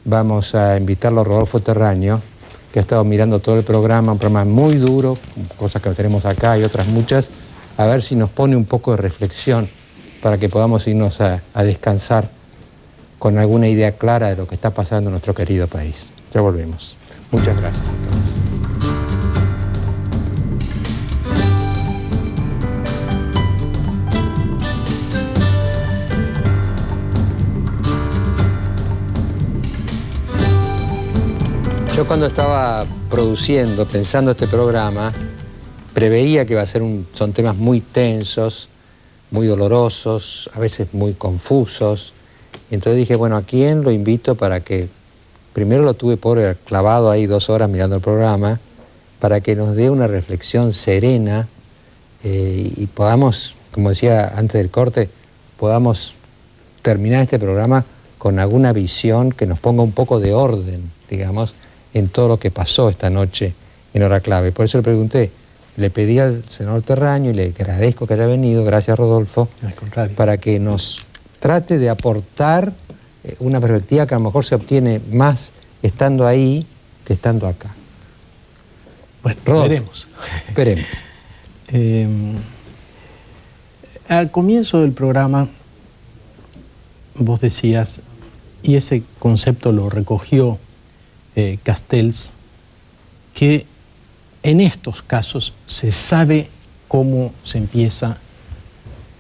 vamos a invitarlo a Rodolfo Terraño, que ha estado mirando todo el programa, un programa muy duro, cosas que tenemos acá y otras muchas, a ver si nos pone un poco de reflexión para que podamos irnos a descansar con alguna idea clara de lo que está pasando en nuestro querido país. Ya volvemos. Muchas gracias a todos. Yo cuando estaba produciendo, pensando este programa, preveía que son temas muy tensos, muy dolorosos, a veces muy confusos. Y entonces dije, bueno, ¿a quién lo invito para que... Primero lo tuve clavado ahí 2 horas mirando el programa, para que nos dé una reflexión serena y podamos, como decía antes del corte, podamos terminar este programa con alguna visión que nos ponga un poco de orden, digamos, en todo lo que pasó esta noche en hora clave. Por eso le pregunté, le pedí al senador Terraño y le agradezco que haya venido, gracias Rodolfo, para que nos trate de aportar una perspectiva que a lo mejor se obtiene más estando ahí que estando acá. Bueno, Rodolfo, esperemos. Al comienzo del programa vos decías, y ese concepto lo recogió Castells, que en estos casos se sabe cómo se empieza,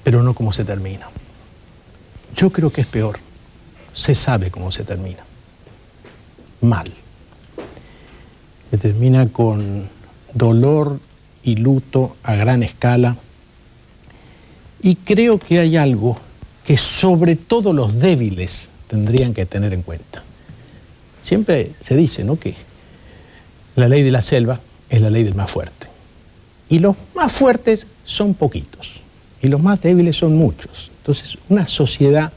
pero no cómo se termina. Yo creo que es peor. Se sabe cómo se termina. Mal. Se termina con dolor y luto a gran escala. Y creo que hay algo que sobre todo los débiles tendrían que tener en cuenta. Siempre se dice, ¿no?, que la ley de la selva es la ley del más fuerte. Y los más fuertes son poquitos. y los más débiles son muchos. Entonces, una sociedad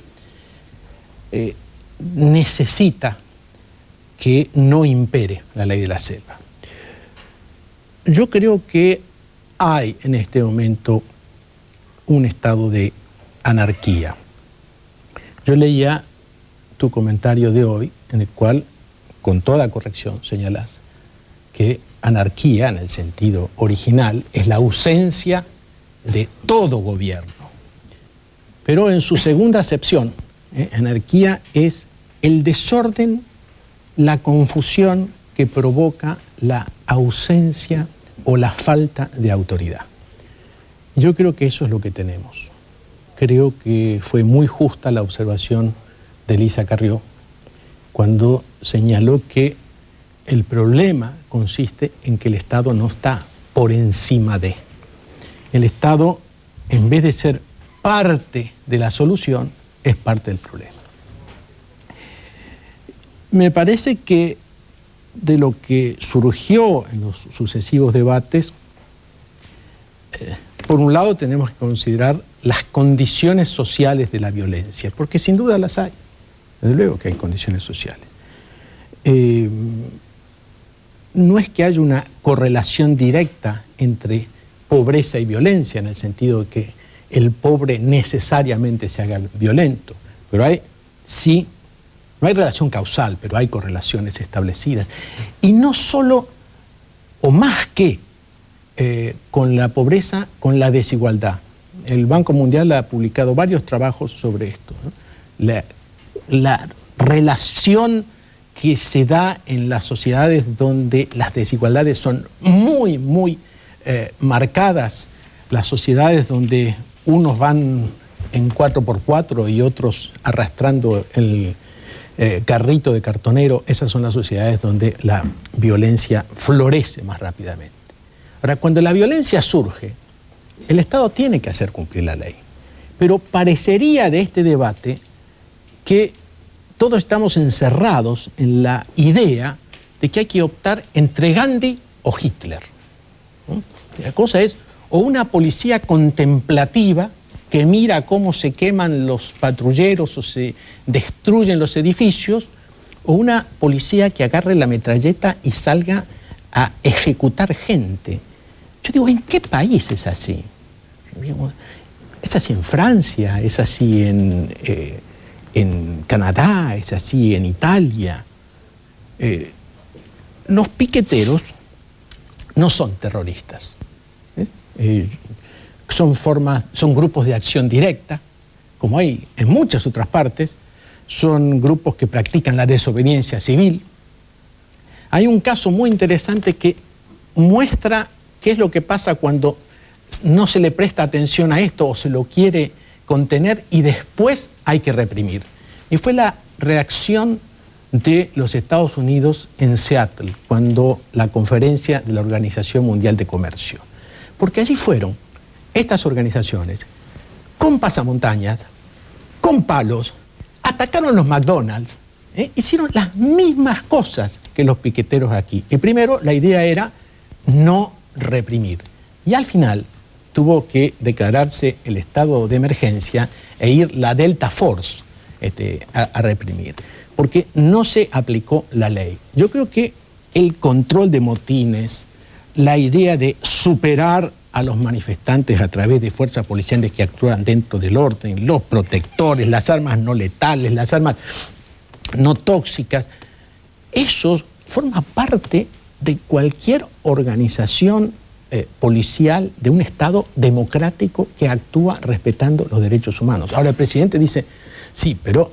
necesita que no impere la ley de la selva. Yo creo que hay en este momento un estado de anarquía. Yo leía tu comentario de hoy, en el cual, con toda corrección, señalas que anarquía, en el sentido original, es la ausencia de todo gobierno. Pero en su segunda acepción, anarquía es el desorden, la confusión que provoca la ausencia o la falta de autoridad. Yo creo que eso es lo que tenemos. Creo que fue muy justa la observación de Elisa Carrió cuando señaló que el problema consiste en que el Estado no está por encima de. El Estado, en vez de ser parte de la solución, es parte del problema. Me parece que de lo que surgió en los sucesivos debates, por un lado tenemos que considerar las condiciones sociales de la violencia, porque sin duda las hay, desde luego que hay condiciones sociales. No es que haya una correlación directa entre pobreza y violencia, en el sentido de que el pobre necesariamente se haga violento, pero hay, sí, no hay relación causal, pero hay correlaciones establecidas. Y no solo, o más que, con la pobreza, con la desigualdad. El Banco Mundial ha publicado varios trabajos sobre esto, ¿no? La relación que se da en las sociedades donde las desigualdades son muy, muy marcadas, las sociedades donde unos van en 4x4 y otros arrastrando el carrito de cartonero, esas son las sociedades donde la violencia florece más rápidamente. Ahora, cuando la violencia surge, el Estado tiene que hacer cumplir la ley. Pero parecería de este debate que todos estamos encerrados en la idea de que hay que optar entre Gandhi o Hitler. ¿No? La cosa es o una policía contemplativa que mira cómo se queman los patrulleros o se destruyen los edificios, o una policía que agarre la metralleta y salga a ejecutar gente. Yo digo, ¿en qué país es así? Es así en Francia, es así en Canadá, es así en Italia. Los piqueteros no son terroristas. Son grupos de acción directa, como hay en muchas otras partes. Son grupos que practican la desobediencia civil. Hay un caso muy interesante que muestra qué es lo que pasa cuando no se le presta atención a esto o se lo quiere contener y después hay que reprimir. Y fue la reacción de los Estados Unidos en Seattle, cuando la conferencia de la Organización Mundial de Comercio. Porque allí fueron estas organizaciones con pasamontañas, con palos, atacaron los McDonald's, hicieron las mismas cosas que los piqueteros aquí. Y primero la idea era no reprimir. Y al final tuvo que declararse el estado de emergencia e ir la Delta Force a reprimir, porque no se aplicó la ley. Yo creo que el control de motines, la idea de superar a los manifestantes a través de fuerzas policiales que actúan dentro del orden, los protectores, las armas no letales, las armas no tóxicas, eso forma parte de cualquier organización policial de un Estado democrático que actúa respetando los derechos humanos. Ahora el presidente dice, sí, pero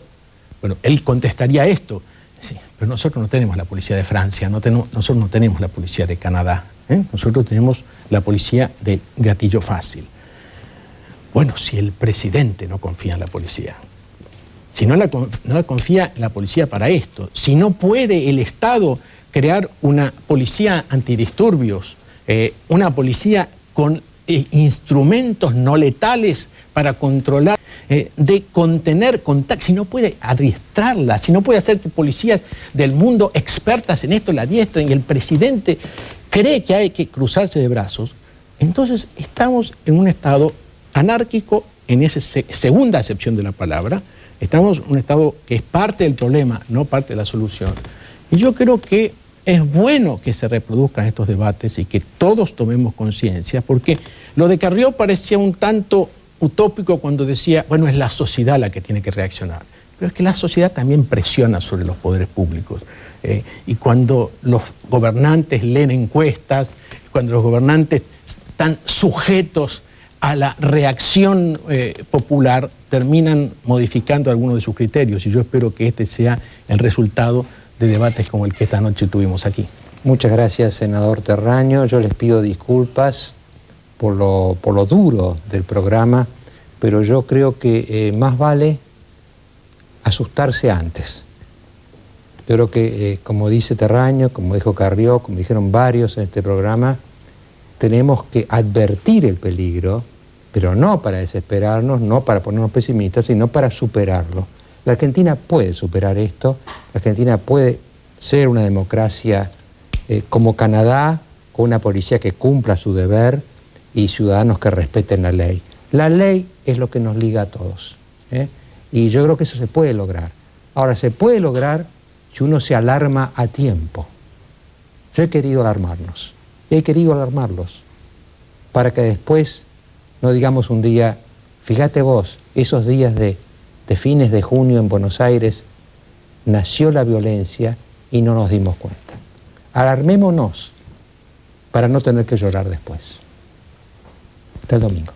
bueno, él contestaría esto, sí, pero nosotros no tenemos la policía de Francia, nosotros no tenemos la policía de Canadá, nosotros tenemos la policía del gatillo fácil. Bueno, si el presidente no confía en la policía, si no la confía en la policía para esto, si no puede el Estado crear una policía antidisturbios, una policía con instrumentos no letales para controlar, de contener contactos, si no puede adiestrarla, si no puede hacer que policías del mundo expertas en esto la adiestren y el presidente cree que hay que cruzarse de brazos, entonces estamos en un estado anárquico en esa segunda acepción de la palabra. Estamos en un Estado que es parte del problema, no parte de la solución. Y yo creo que es bueno que se reproduzcan estos debates y que todos tomemos conciencia, porque lo de Carrió parecía un tanto utópico cuando decía, bueno, es la sociedad la que tiene que reaccionar. Pero es que la sociedad también presiona sobre los poderes públicos. Y cuando los gobernantes leen encuestas, cuando los gobernantes están sujetos a la reacción popular, terminan modificando algunos de sus criterios. Y yo espero que este sea el resultado de debates como el que esta noche tuvimos aquí. Muchas gracias, senador Terraño. Yo les pido disculpas por lo duro del programa, pero yo creo que más vale asustarse antes. Yo creo que, como dice Terraño, como dijo Carrió, como dijeron varios en este programa, tenemos que advertir el peligro, pero no para desesperarnos, no para ponernos pesimistas, sino para superarlo. La Argentina puede superar esto, la Argentina puede ser una democracia como Canadá, con una policía que cumpla su deber y ciudadanos que respeten la ley. La ley es lo que nos liga a todos, y yo creo que eso se puede lograr. Ahora, se puede lograr si uno se alarma a tiempo. Yo he querido alarmarnos, he querido alarmarlos, para que después no digamos un día, fíjate vos, esos días de fines de junio en Buenos Aires nació la violencia y no nos dimos cuenta. Alarmémonos para no tener que llorar después. Hasta el domingo.